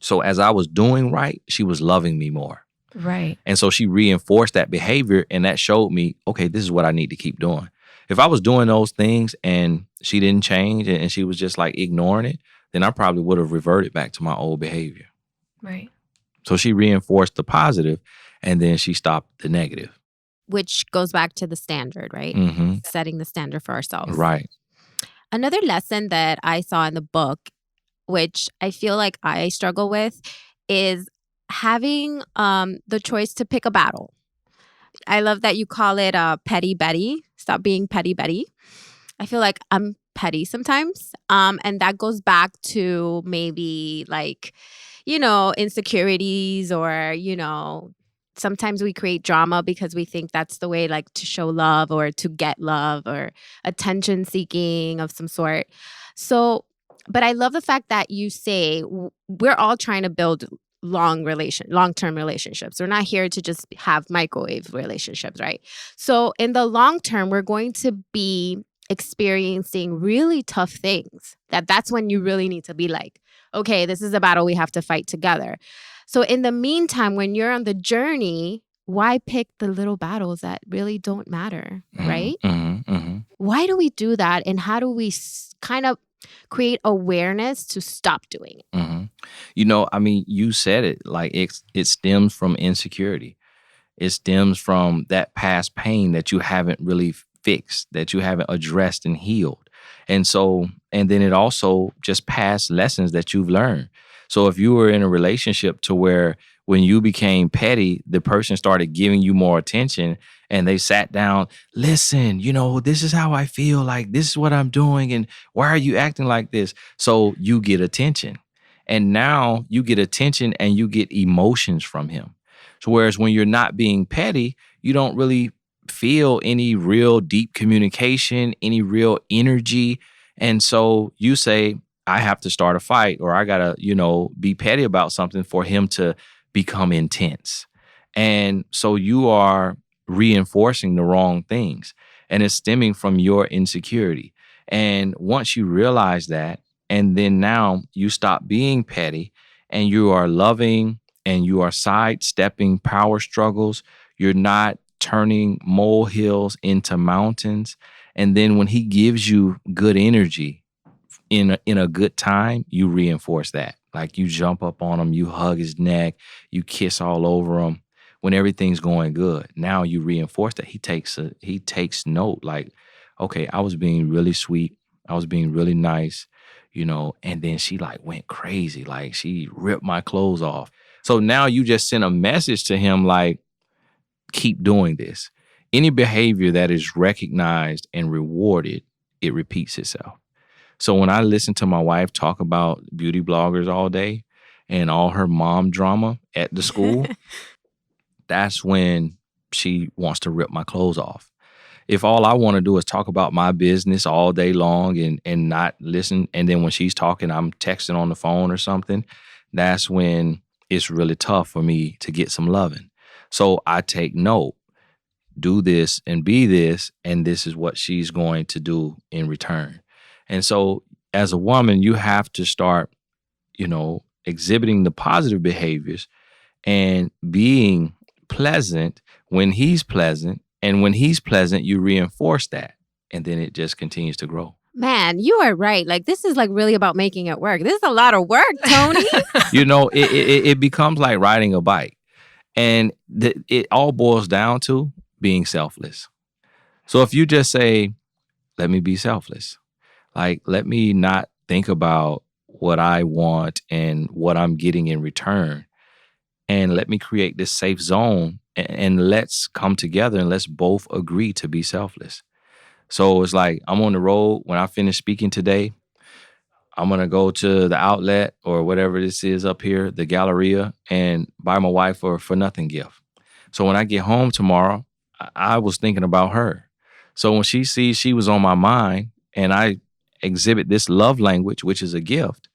So as I was doing right, she was loving me more. Right. And so she reinforced that behavior, and that showed me, okay, this is what I need to keep doing. If I was doing those things and she didn't change and she was just like ignoring it, then I probably would have reverted back to my old behavior. Right. So she reinforced the positive, and then she stopped the negative. Which goes back to the standard, right? Mm-hmm. Setting the standard for ourselves. Right. Another lesson that I saw in the book, which I feel like I struggle with, is having the choice to pick a battle. I love that you call it petty Betty. Stop being petty Betty. I feel like I'm petty sometimes. And that goes back to maybe like, insecurities or, sometimes we create drama because we think that's the way like to show love or to get love or attention seeking of some sort. So, but I love the fact that you say we're all trying to build long-term relationships. We're not here to just have microwave relationships, right? So in the long term, we're going to be experiencing really tough things. That's when you really need to be like, okay, this is a battle we have to fight together. So in the meantime, when you're on the journey, why pick the little battles that really don't matter, right? Mm-hmm, mm-hmm. Why do we do that? And how do we kind of create awareness to stop doing it? Mm-hmm. You said it, like it stems from insecurity. It stems from that past pain that you haven't really fixed, that you haven't addressed and healed. And then it also just past lessons that you've learned. So if you were in a relationship to where when you became petty, the person started giving you more attention and they sat down, listen, this is how I feel, like this is what I'm doing. And why are you acting like this? So you get attention. And now you get attention and you get emotions from him. So whereas when you're not being petty, you don't really feel any real deep communication, any real energy. And so you say, I have to start a fight, or I got to, be petty about something for him to become intense. And so you are reinforcing the wrong things, and it's stemming from your insecurity. And once you realize that, and then now you stop being petty and you are loving and you are sidestepping power struggles, you're not turning molehills into mountains. And then when he gives you good energy, in a good time, you reinforce that. Like you jump up on him, you hug his neck, you kiss all over him when everything's going good. Now you reinforce that. He takes note, like, okay, I was being really sweet, I was being really nice, and then she like went crazy, like she ripped my clothes off. So now you just send a message to him like, keep doing this. Any behavior that is recognized and rewarded, it repeats itself. So when I listen to my wife talk about beauty bloggers all day and all her mom drama at the school, that's when she wants to rip my clothes off. If all I want to do is talk about my business all day long and not listen, and then when she's talking, I'm texting on the phone or something, that's when it's really tough for me to get some loving. So I take note, do this and be this, and this is what she's going to do in return. And so as a woman, you have to start, exhibiting the positive behaviors and being pleasant when he's pleasant. And when he's pleasant, you reinforce that. And then it just continues to grow. Man, you are right. Like, this is like really about making it work. This is a lot of work, Tony. It becomes like riding a bike. And it all boils down to being selfless. So if you just say, let me be selfless, like, let me not think about what I want and what I'm getting in return. And let me create this safe zone and let's come together and let's both agree to be selfless. So it's like, I'm on the road. When I finish speaking today, I'm going to go to the outlet or whatever this is up here, the Galleria, and buy my wife a for nothing gift. So when I get home tomorrow, I was thinking about her. So when she sees she was on my mind and I exhibit this love language, which is a gift,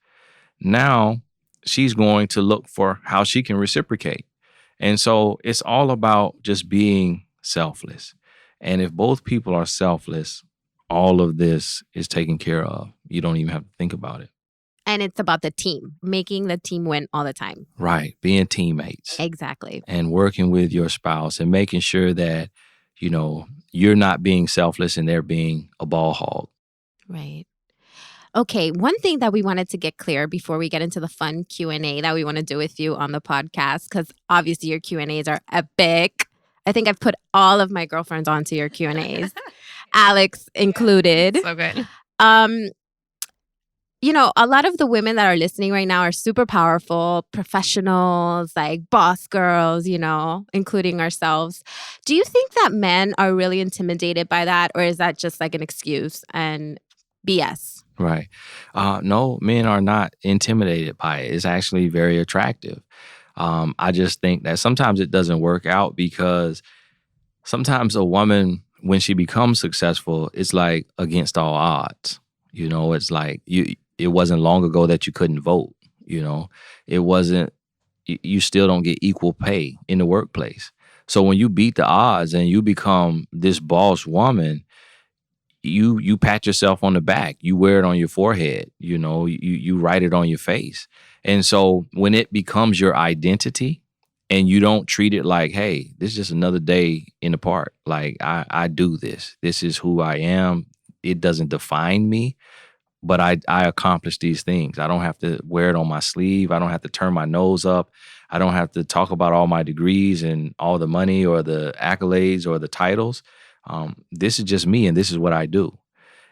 now she's going to look for how she can reciprocate. And so it's all about just being selfless. And if both people are selfless, all of this is taken care of. You don't even have to think about it. And it's about the team, making the team win all the time. Right. Being teammates. Exactly. And working with your spouse and making sure that, you're not being selfless and they're being a ball hog. Right. Okay, one thing that we wanted to get clear before we get into the fun Q&A that we want to do with you on the podcast, because obviously your Q&As are epic. I think I've put all of my girlfriends onto your Q&As, Alex included. So good. A lot of the women that are listening right now are super powerful, professionals, like boss girls, including ourselves. Do you think that men are really intimidated by that, or is that just like an excuse and BS? Right. No, men are not intimidated by it. It's actually very attractive. I just think that sometimes it doesn't work out because sometimes a woman, when she becomes successful, it's like against all odds. It's like it wasn't long ago that you couldn't vote. It wasn't, you still don't get equal pay in the workplace. So when you beat the odds and you become this boss woman, you pat yourself on the back. You wear it on your forehead. You write it on your face. And so when it becomes your identity and you don't treat it like, hey, this is just another day in the park. Like I do this. This is who I am. It doesn't define me, but I accomplish these things. I don't have to wear it on my sleeve. I don't have to turn my nose up. I don't have to talk about all my degrees and all the money or the accolades or the titles. This is just me and this is what I do.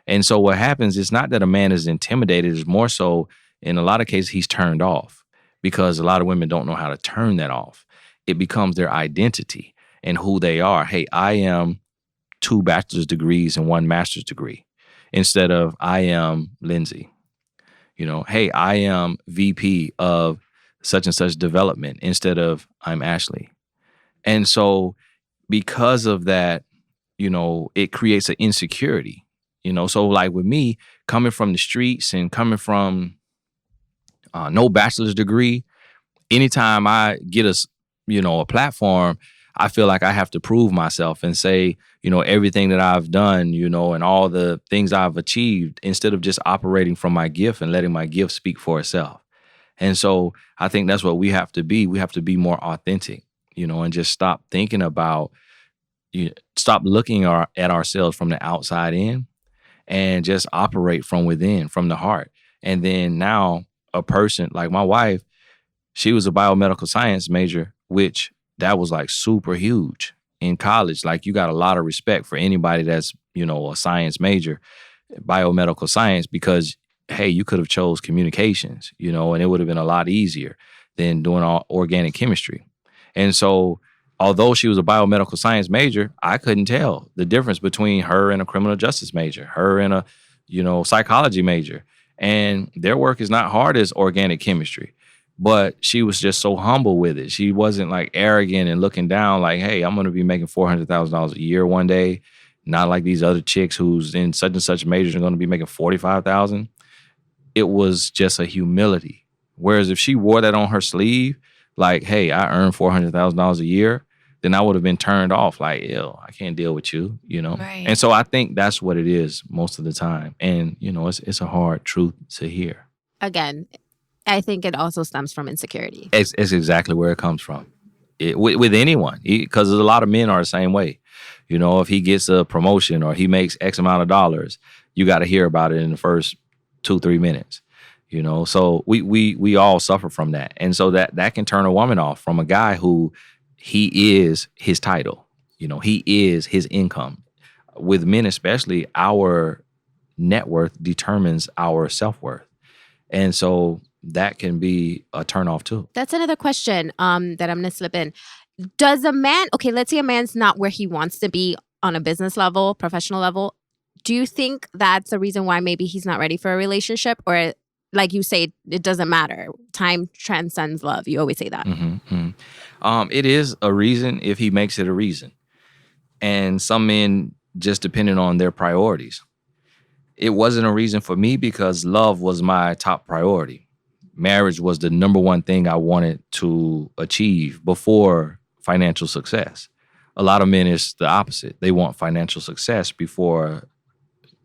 And so what happens is not that a man is intimidated, it's more so in a lot of cases he's turned off because a lot of women don't know how to turn that off. It becomes their identity and who they are. Hey, I am 2 bachelor's degrees and 1 master's degree instead of I am Lindsay. Hey, I am VP of such and such development instead of I'm Ashley. And so because of that, it creates an insecurity, So like with me, coming from the streets and coming from no bachelor's degree, anytime I get a platform, I feel like I have to prove myself and say, everything that I've done, and all the things I've achieved instead of just operating from my gift and letting my gift speak for itself. And so I think that's what we have to be. We have to be more authentic, and just stop thinking about, stop looking at ourselves from the outside in and just operate from within, from the heart. And then now a person like my wife, she was a biomedical science major, which that was like super huge in college. Like you got a lot of respect for anybody that's, a science major, biomedical science, because, hey, you could have chose communications, and it would have been a lot easier than doing all organic chemistry. And so although she was a biomedical science major, I couldn't tell the difference between her and a criminal justice major, her and a, psychology major. And their work is not hard as organic chemistry. But she was just so humble with it. She wasn't like arrogant and looking down like, hey, I'm going to be making $400,000 a year one day. Not like these other chicks who's in such and such majors are going to be making $45,000. It was just a humility. Whereas if she wore that on her sleeve, like, hey, I earn $400,000 a year, then I would have been turned off like, ew, I can't deal with you, Right. And so I think that's what it is most of the time. And, it's a hard truth to hear. Again, I think it also stems from insecurity. It's exactly where it comes from. With anyone, because a lot of men are the same way. If he gets a promotion or he makes X amount of dollars, you got to hear about it in the first 2-3 minutes. So we all suffer from that. And so that can turn a woman off from a guy who he is his title. He is his income. With men especially, our net worth determines our self-worth. And so that can be a turnoff too. That's another question that I'm going to slip in. Does a man, okay, let's say a man's not where he wants to be on a business level, professional level. Do you think that's a reason why maybe he's not ready for a relationship? Or like you say, it doesn't matter. Time transcends love. You always say that. It is a reason if he makes it a reason. And some men, just depending on their priorities. It wasn't a reason for me because love was my top priority. Marriage was the number one thing I wanted to achieve before financial success. A lot of men is the opposite. They want financial success before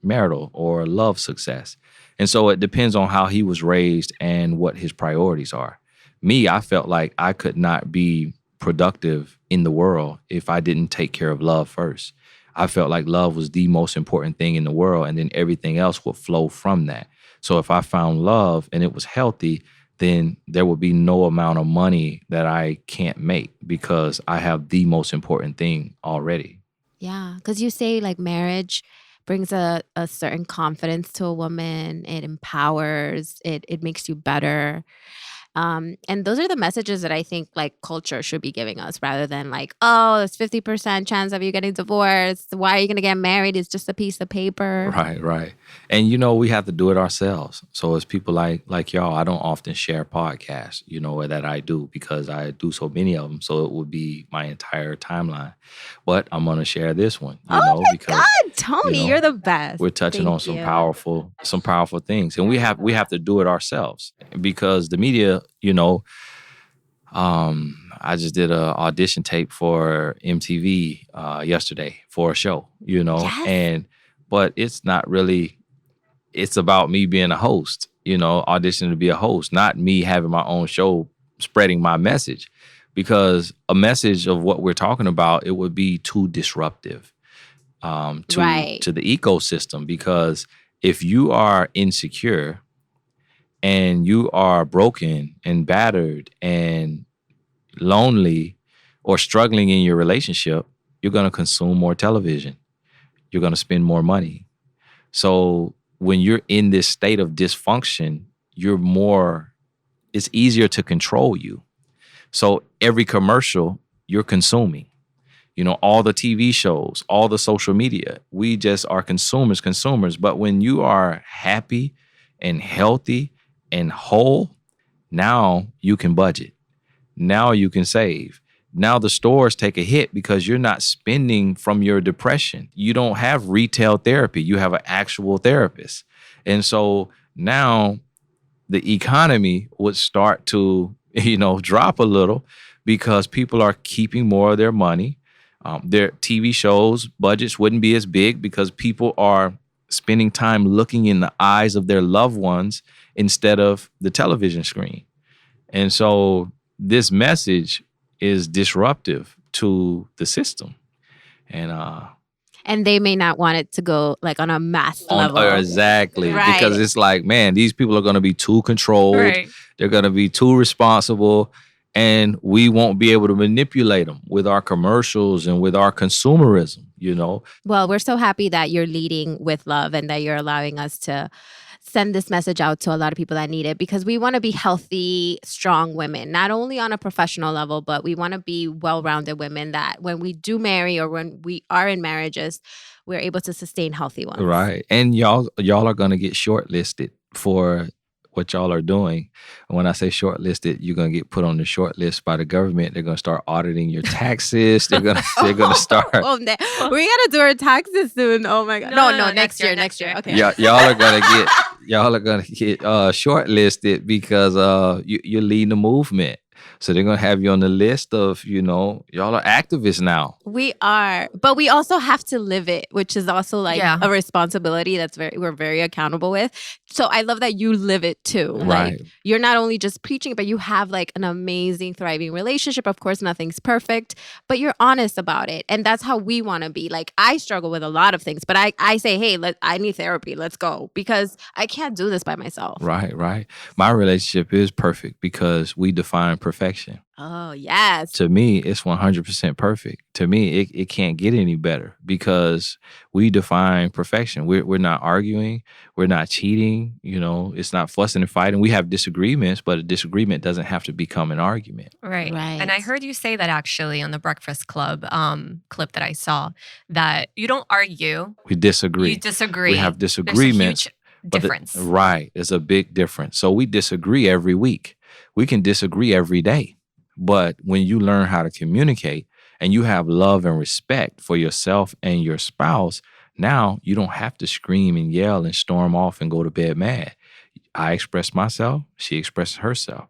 marital or love success. And so it depends on how he was raised and what his priorities are. Me, I felt like I could not be productive in the world if I didn't take care of love first. I felt like love was the most important thing in the world, and then everything else would flow from that. So if I found love and it was healthy, then there would be no amount of money that I can't make because I have the most important thing already. Yeah, because you say like marriage brings a certain confidence to a woman. It empowers, it makes you better. And those are the messages that I think like culture should be giving us rather than like, oh, there's 50% chance of you getting divorced. Why are you going to get married? It's just a piece of paper. Right. And, we have to do it ourselves. So as people like y'all, I don't often share podcasts, that I do because I do so many of them. So it would be my entire timeline. But I'm going to share this one, because Tony, you're the best. We're touching on some powerful things. And we have to do it ourselves because the media, I just did an audition tape for MTV yesterday for a show, Yes. But it's not really, it's about me being a host, auditioning to be a host, not me having my own show spreading my message, because a message of what we're talking about, it would be too disruptive to the ecosystem. Because if you are insecure and you are broken and battered and lonely or struggling in your relationship, you're going to consume more television. You're going to spend more money. So when you're in this state of dysfunction, it's easier to control you. So every commercial you're consuming, all the TV shows, all the social media, we just are consumers. But when you are happy and healthy and whole, now you can budget. Now you can save. Now the stores take a hit because you're not spending from your depression. You don't have retail therapy. You have an actual therapist. And so now the economy would start to, drop a little because people are keeping more of their money. Their TV shows, budgets wouldn't be as big because people are spending time looking in the eyes of their loved ones instead of the television screen. And so this message is disruptive to the system. And they may not want it to go like on a mass level. Exactly. Right. Because it's like, man, these people are going to be too controlled. Right. They're going to be too responsible. And we won't be able to manipulate them with our commercials and with our consumerism, Well, we're so happy that you're leading with love and that you're allowing us to send this message out to a lot of people that need it, because we want to be healthy, strong women, not only on a professional level, but we want to be well-rounded women that when we do marry or when we are in marriages, we're able to sustain healthy ones. Right. And y'all are going to get shortlisted for what y'all are doing. And when I say shortlisted, you're going to get put on the short list by the government. They're going to start auditing your taxes. They're going to start. We got to do our taxes soon. Oh my God. No, next year. Okay. Y'all are going to get shortlisted because you're leading the movement. So they're going to have you on the list of, y'all are activists now. We are. But we also have to live it, which is also like a responsibility we're very accountable with. So I love that you live it too. Right. Like, you're not only just preaching, but you have like an amazing, thriving relationship. Of course, nothing's perfect, but you're honest about it. And that's how we want to be. Like, I struggle with a lot of things, but I say, hey, I need therapy. Let's go. Because I can't do this by myself. Right. My relationship is perfect because we define perfection. Oh, yes. To me, it's 100% perfect. To me, it can't get any better because we define perfection. We're not arguing. We're not cheating. It's not fussing and fighting. We have disagreements, but a disagreement doesn't have to become an argument. Right. Right. And I heard you say that actually on the Breakfast Club clip that I saw, that you don't argue. We disagree. You disagree. We have disagreements. There's a huge difference. Right. There's a big difference. So we disagree every week. We can disagree every day. But when you learn how to communicate and you have love and respect for yourself and your spouse, now you don't have to scream and yell and storm off and go to bed mad. I express myself. She expresses herself.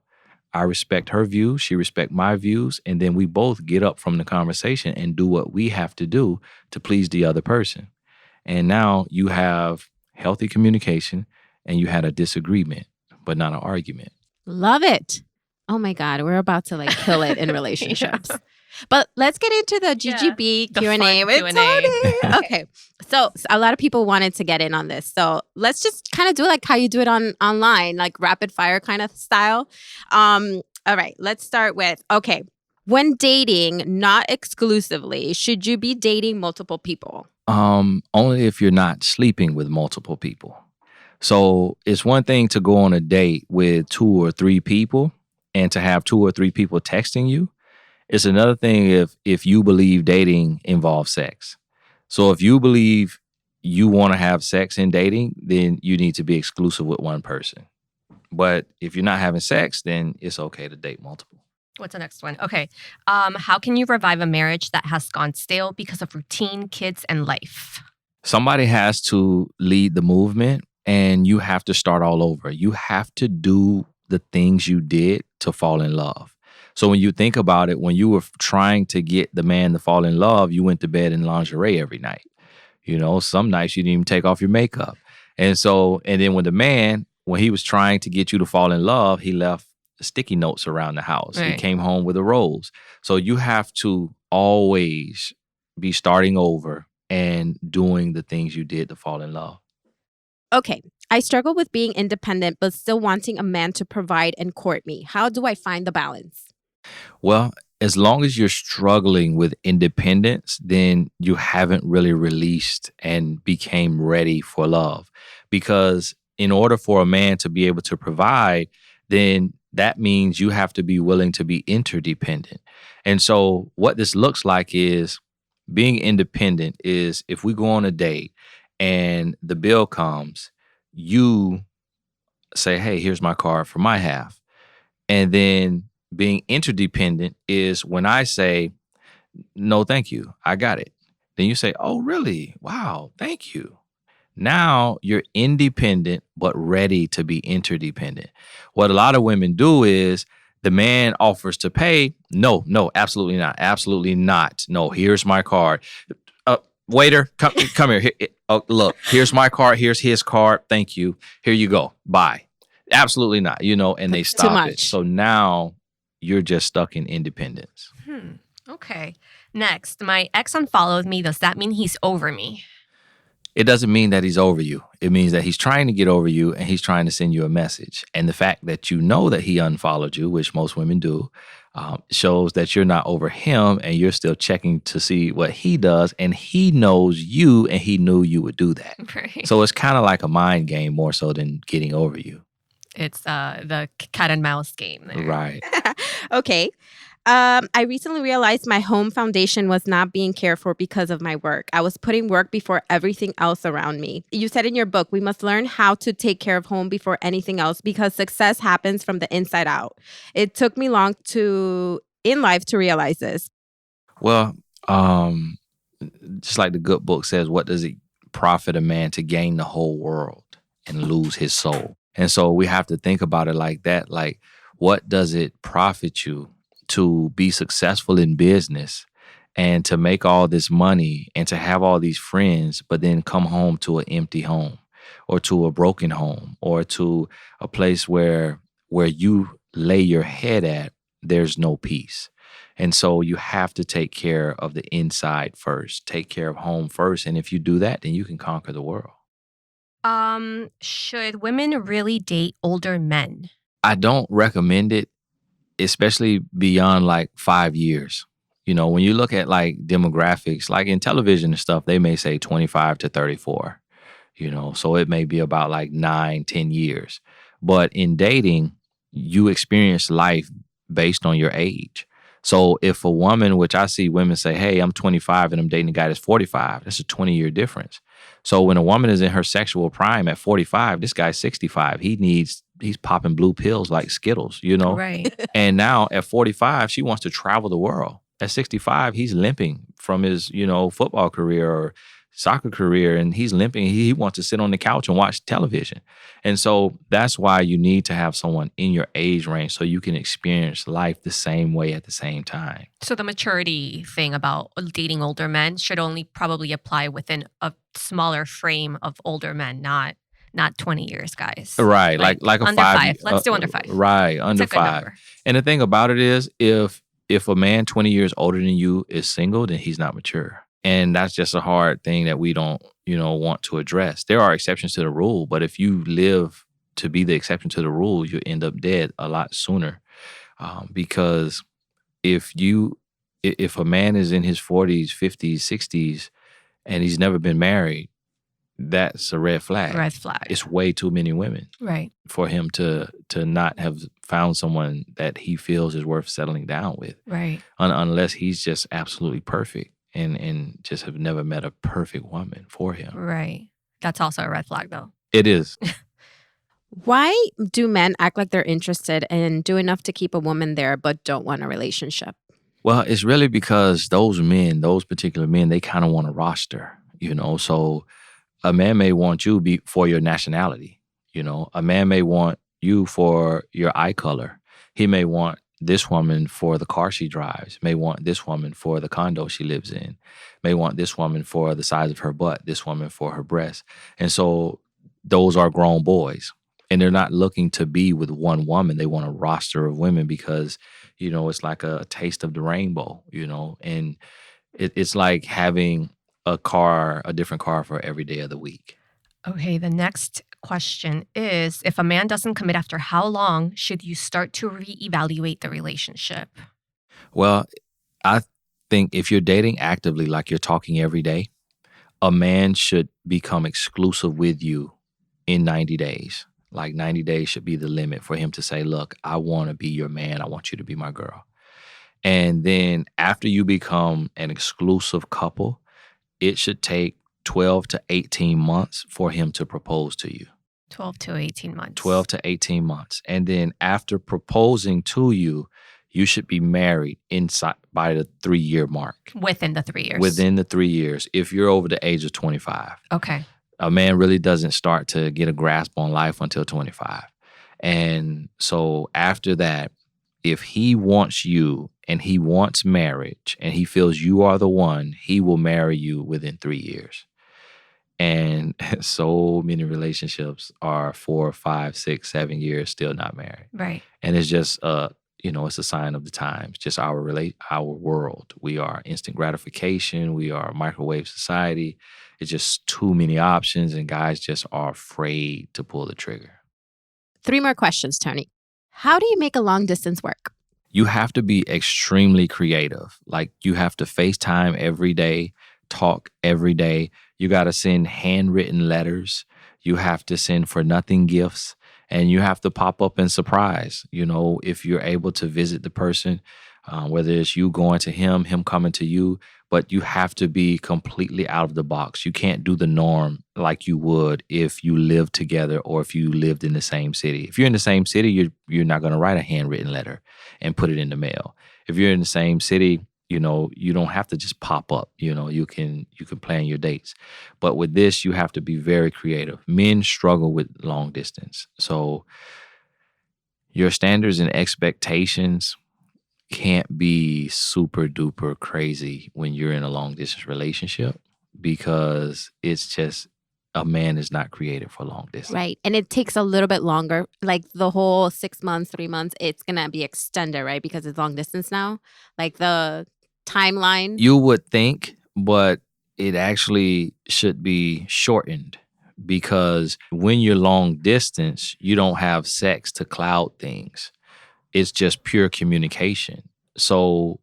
I respect her views. She respects my views. And then we both get up from the conversation and do what we have to do to please the other person. And now you have healthy communication and you had a disagreement, but not an argument. Love it. Oh my God, we're about to kill it in relationships. Yeah. But let's get into the GGB The Q&A fun with Q&A. Tony. Okay, so a lot of people wanted to get in on this. So let's just kind of do it how you do it online, rapid fire kind of style. All right, let's start with, okay, when dating, not exclusively, should you be dating multiple people? Only if you're not sleeping with multiple people. So it's one thing to go on a date with 2 or 3 people and to have 2 or 3 people texting you. It's another thing if you believe dating involves sex. So if you believe you want to have sex in dating, then you need to be exclusive with one person. But if you're not having sex, then it's okay to date multiple. What's the next one? Okay. How can you revive a marriage that has gone stale because of routine, kids, and life? Somebody has to lead the movement and you have to start all over. You have to do the things you did to fall in love. So when you think about it, when you were trying to get the man to fall in love, you went to bed in lingerie every night. Some nights you didn't even take off your makeup. And then when the man, when he was trying to get you to fall in love, he left sticky notes around the house. Right. He came home with a rose. So you have to always be starting over and doing the things you did to fall in love. Okay, I struggle with being independent, but still wanting a man to provide and court me. How do I find the balance? Well, as long as you're struggling with independence, then you haven't really released and became ready for love. Because in order for a man to be able to provide, then that means you have to be willing to be interdependent. And so what this looks like is being independent is if we go on a date and the bill comes, you say, hey, here's my card for my half. And then being interdependent is when I say, no, thank you, I got it. Then you say, oh, really? Wow, thank you. Now you're independent, but ready to be interdependent. What a lot of women do is the man offers to pay. No, absolutely not. Absolutely not. No, here's my card. Waiter, come here. Look, here's my card. Here's his card. Thank you. Here you go. Bye. Absolutely not. And they stop it. So now you're just stuck in independence. Okay. Next, my ex unfollowed me. Does that mean he's over me? It doesn't mean that he's over you. It means that he's trying to get over you and he's trying to send you a message. And the fact that you know that he unfollowed you, which most women do, shows that you're not over him and you're still checking to see what he does. And he knows you and he knew you would do that. Right. So it's kind of like a mind game more so than getting over you. It's the cat and mouse game there. Right. Okay. I recently realized my home foundation was not being cared for because of my work. I was putting work before everything else around me. You said in your book, we must learn how to take care of home before anything else because success happens from the inside out. It took me long in life to realize this. Well, just like the good book says, what does it profit a man to gain the whole world and lose his soul? And so we have to think about it like that. Like, what does it profit you to be successful in business and to make all this money and to have all these friends, but then come home to an empty home or to a broken home or to a place where you lay your head at, there's no peace. And so you have to take care of the inside first, take care of home first. And if you do that, then you can conquer the world. Should women really date older men? I don't recommend it especially beyond like 5 years. When you look at like demographics, like in television and stuff, they may say 25 to 34, so it may be about like 9, 10 years. But in dating, you experience life based on your age. So if a woman, which I see women say, hey, I'm 25 and I'm dating a guy that's 45, that's a 20-year difference. So when a woman is in her sexual prime at 45, this guy's 65. He's popping blue pills like Skittles, Right. And now at 45, she wants to travel the world. At 65, he's limping from his, football career or soccer career, and he's limping. He wants to sit on the couch and watch television. And so that's why you need to have someone in your age range so you can experience life the same way at the same time. So the maturity thing about dating older men should only probably apply within a smaller frame of older men, not 20 years, guys. Right. Like a under 5. 5. Let's do under 5. Right. Under 5. Number. And the thing about it is if a man 20 years older than you is single, then he's not mature. And that's just a hard thing that we don't, want to address. There are exceptions to the rule, but if you live to be the exception to the rule, you end up dead a lot sooner. Because if a man is in his 40s, 50s, 60s, and he's never been married, that's a red flag. Red flag. It's way too many women. Right. For him to not have found someone that he feels is worth settling down with. Right. Unless he's just absolutely perfect and just have never met a perfect woman for him. Right. That's also a red flag, though. It is. Why do men act like they're interested and do enough to keep a woman there but don't want a relationship? Well, it's really because those particular men, they kind of want a roster, So a man may want you for your nationality, A man may want you for your eye color. He may want this woman for the car she drives, may want this woman for the condo she lives in, may want this woman for the size of her butt, this woman for her breasts. And so those are grown boys. And they're not looking to be with one woman. They want a roster of women because, it's like a taste of the rainbow, and it's like having a different car for every day of the week. Okay, the next question is, if a man doesn't commit after how long should you start to reevaluate the relationship? Well, I think if you're dating actively, like you're talking every day, a man should become exclusive with you in 90 days. Like 90 days should be the limit for him to say, look, I want to be your man. I want you to be my girl. And then after you become an exclusive couple, it should take 12 to 18 months for him to propose to you. 12 to 18 months. 12 to 18 months. And then after proposing to you, you should be married by the 3-year mark. Within the 3 years. Within the 3 years, if you're over the age of 25. Okay. A man really doesn't start to get a grasp on life until 25. And so after that, if he wants you and he wants marriage and he feels you are the one, he will marry you within 3 years. And so many relationships are 4, 5, 6, 7 years still not married. Right. And it's just it's a sign of the times, just our world. We are instant gratification. We are a microwave society. It's just too many options, and guys just are afraid to pull the trigger. 3 more questions, Tony. How do you make a long distance work? You have to be extremely creative. Like, you have to FaceTime every day, talk every day. You got to send handwritten letters. You have to send for nothing gifts. And you have to pop up and surprise, if you're able to visit the person, whether it's you going to him coming to you, but you have to be completely out of the box. You can't do the norm like you would if you lived together or if you lived in the same city. If you're in the same city, you're not going to write a handwritten letter and put it in the mail. If you're in the same city, you don't have to just pop up. You can plan your dates. But with this, you have to be very creative. Men struggle with long distance. So your standards and expectations can't be super duper crazy when you're in a long distance relationship, because it's just, a man is not created for long distance. Right. And it takes a little bit longer. Like the whole 6 months, 3 months, it's going to be extended, right? Because it's long distance now. Like the timeline. You would think, but it actually should be shortened, because when you're long distance, you don't have sex to cloud things. it's just pure communication. So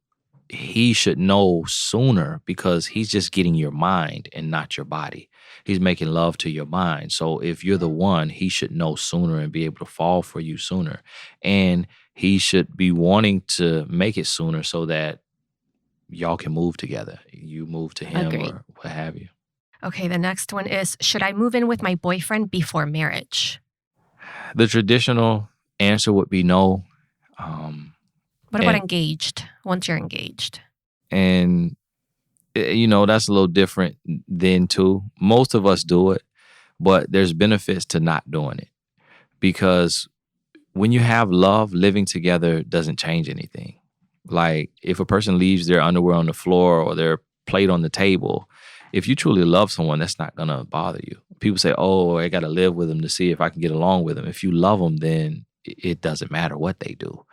he should know sooner because he's just getting your mind and not your body. He's making love to your mind. So if you're the one, he should know sooner and be able to fall for you sooner. And he should be wanting to make it sooner so that y'all can move together. You move to him Agreed. or what have you. Okay, the next one is, should I move in with my boyfriend before marriage? The traditional answer would be no. What about And- engaged? Once you're engaged. And, that's a little different then too. Most of us do it, but there's benefits to not doing it. Because when you have love, living together doesn't change anything. Like if a person leaves their underwear on the floor or their plate on the table, if you truly love someone, that's not going to bother you. People say, oh, I got to live with them to see if I can get along with them. If you love them, then it doesn't matter what they do.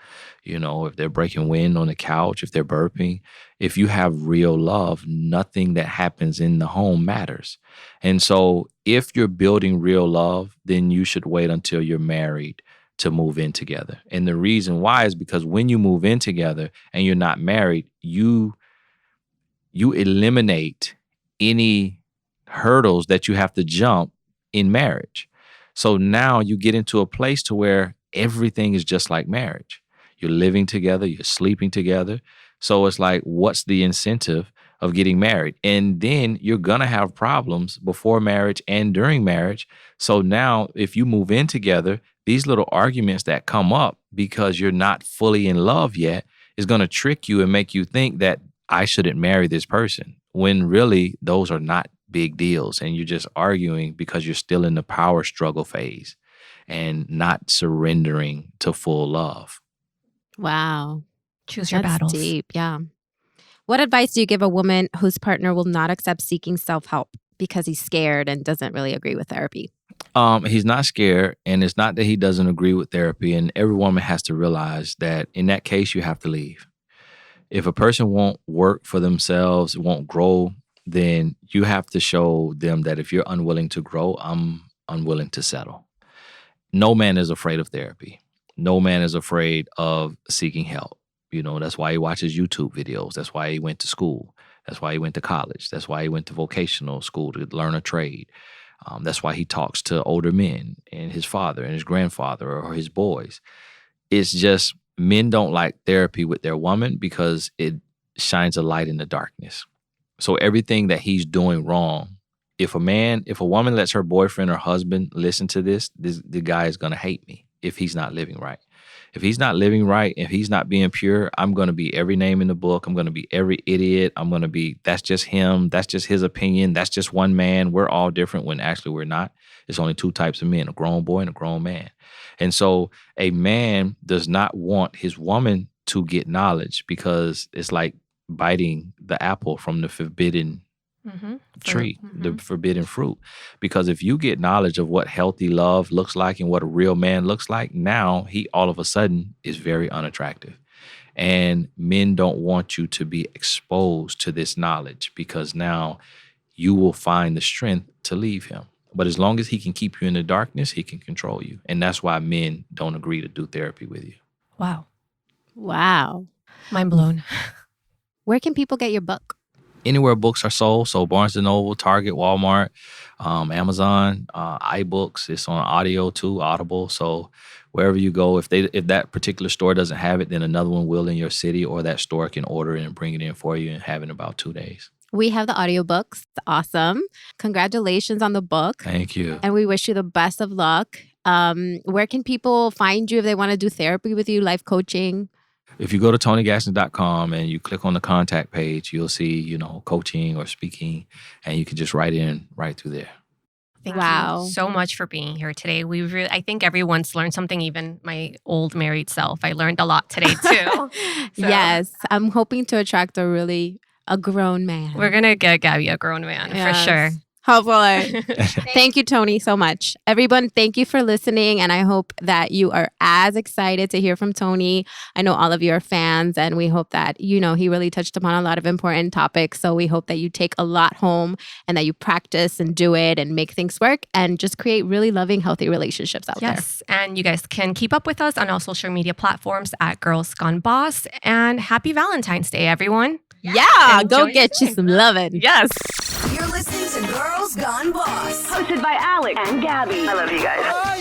If they're breaking wind on the couch, if they're burping, if you have real love, nothing that happens in the home matters. And so if you're building real love, then you should wait until you're married to move in together. And the reason why is because when you move in together and you're not married, you eliminate any hurdles that you have to jump in marriage. So now you get into a place to where everything is just like marriage. You're living together, you're sleeping together. So it's like, what's the incentive of getting married? And then you're going to have problems before marriage and during marriage. So now if you move in together, these little arguments that come up because you're not fully in love yet is going to trick you and make you think that I shouldn't marry this person, when really those are not big deals. And you're just arguing because you're still in the power struggle phase and not surrendering to full love. Wow. Choose your That's battles. deep. Yeah. What advice do you give a woman whose partner will not accept seeking self-help because he's scared and doesn't really agree with therapy? He's not scared, and it's not that he doesn't agree with therapy. And every woman has to realize that in that case, you have to leave. If a person won't work for themselves, won't grow, then you have to show them that if you're unwilling to grow, I'm unwilling to settle. No man is afraid of therapy. No man is afraid of seeking help. That's why he watches YouTube videos. That's why he went to school. That's why he went to college. That's why he went to vocational school to learn a trade. That's why he talks to older men and his father and his grandfather or his boys. It's just men don't like therapy with their woman because it shines a light in the darkness. So everything that he's doing wrong, if a woman lets her boyfriend or husband listen to this, the guy is going to hate me if he's not living right. If he's not living right, if he's not being pure, I'm going to be every name in the book. I'm going to be every idiot. I'm going to be, that's just him. That's just his opinion. That's just one man. We're all different when actually we're not. It's only two types of men, a grown boy and a grown man. And so a man does not want his woman to get knowledge because it's like biting the apple from the forbidden tree, the forbidden fruit. Because if you get knowledge of what healthy love looks like and what a real man looks like, now he all of a sudden is very unattractive. And men don't want you to be exposed to this knowledge because now you will find the strength to leave him. But as long as he can keep you in the darkness, he can control you. And that's why men don't agree to do therapy with you. Wow. Wow. Mind blown. Where can people get your book? Anywhere books are sold. So Barnes & Noble, Target, Walmart, Amazon, iBooks. It's on audio too, Audible. So wherever you go, if that particular store doesn't have it, then another one will in your city, or that store can order it and bring it in for you and have it in about 2 days. We have the audiobooks. Awesome. Congratulations on the book. Thank you. And we wish you the best of luck. Where can people find you if they want to do therapy with you, life coaching? If you go to TonyGaskins.com and you click on the contact page, you'll see, coaching or speaking, and you can just write in right through there. Thank Wow. you so much for being here today. I think everyone's learned something, even my old married self. I learned a lot today too. Yes. I'm hoping to attract a grown man. We're going to get Gabby a grown man Yes. for sure. Hopefully. Thank you, Tony, so much. Everyone, thank you for listening. And I hope that you are as excited to hear from Tony. I know all of you are fans, and we hope that, he really touched upon a lot of important topics. So we hope that you take a lot home and that you practice and do it and make things work and just create really loving, healthy relationships out there. Yes. And you guys can keep up with us on all social media platforms at Girls Gone Boss. And happy Valentine's Day, everyone. Yeah, Enjoy go your get you day. some loving. Yes. You're listening to Girls Gone Boss, hosted by Alex and Gabby. I love you guys.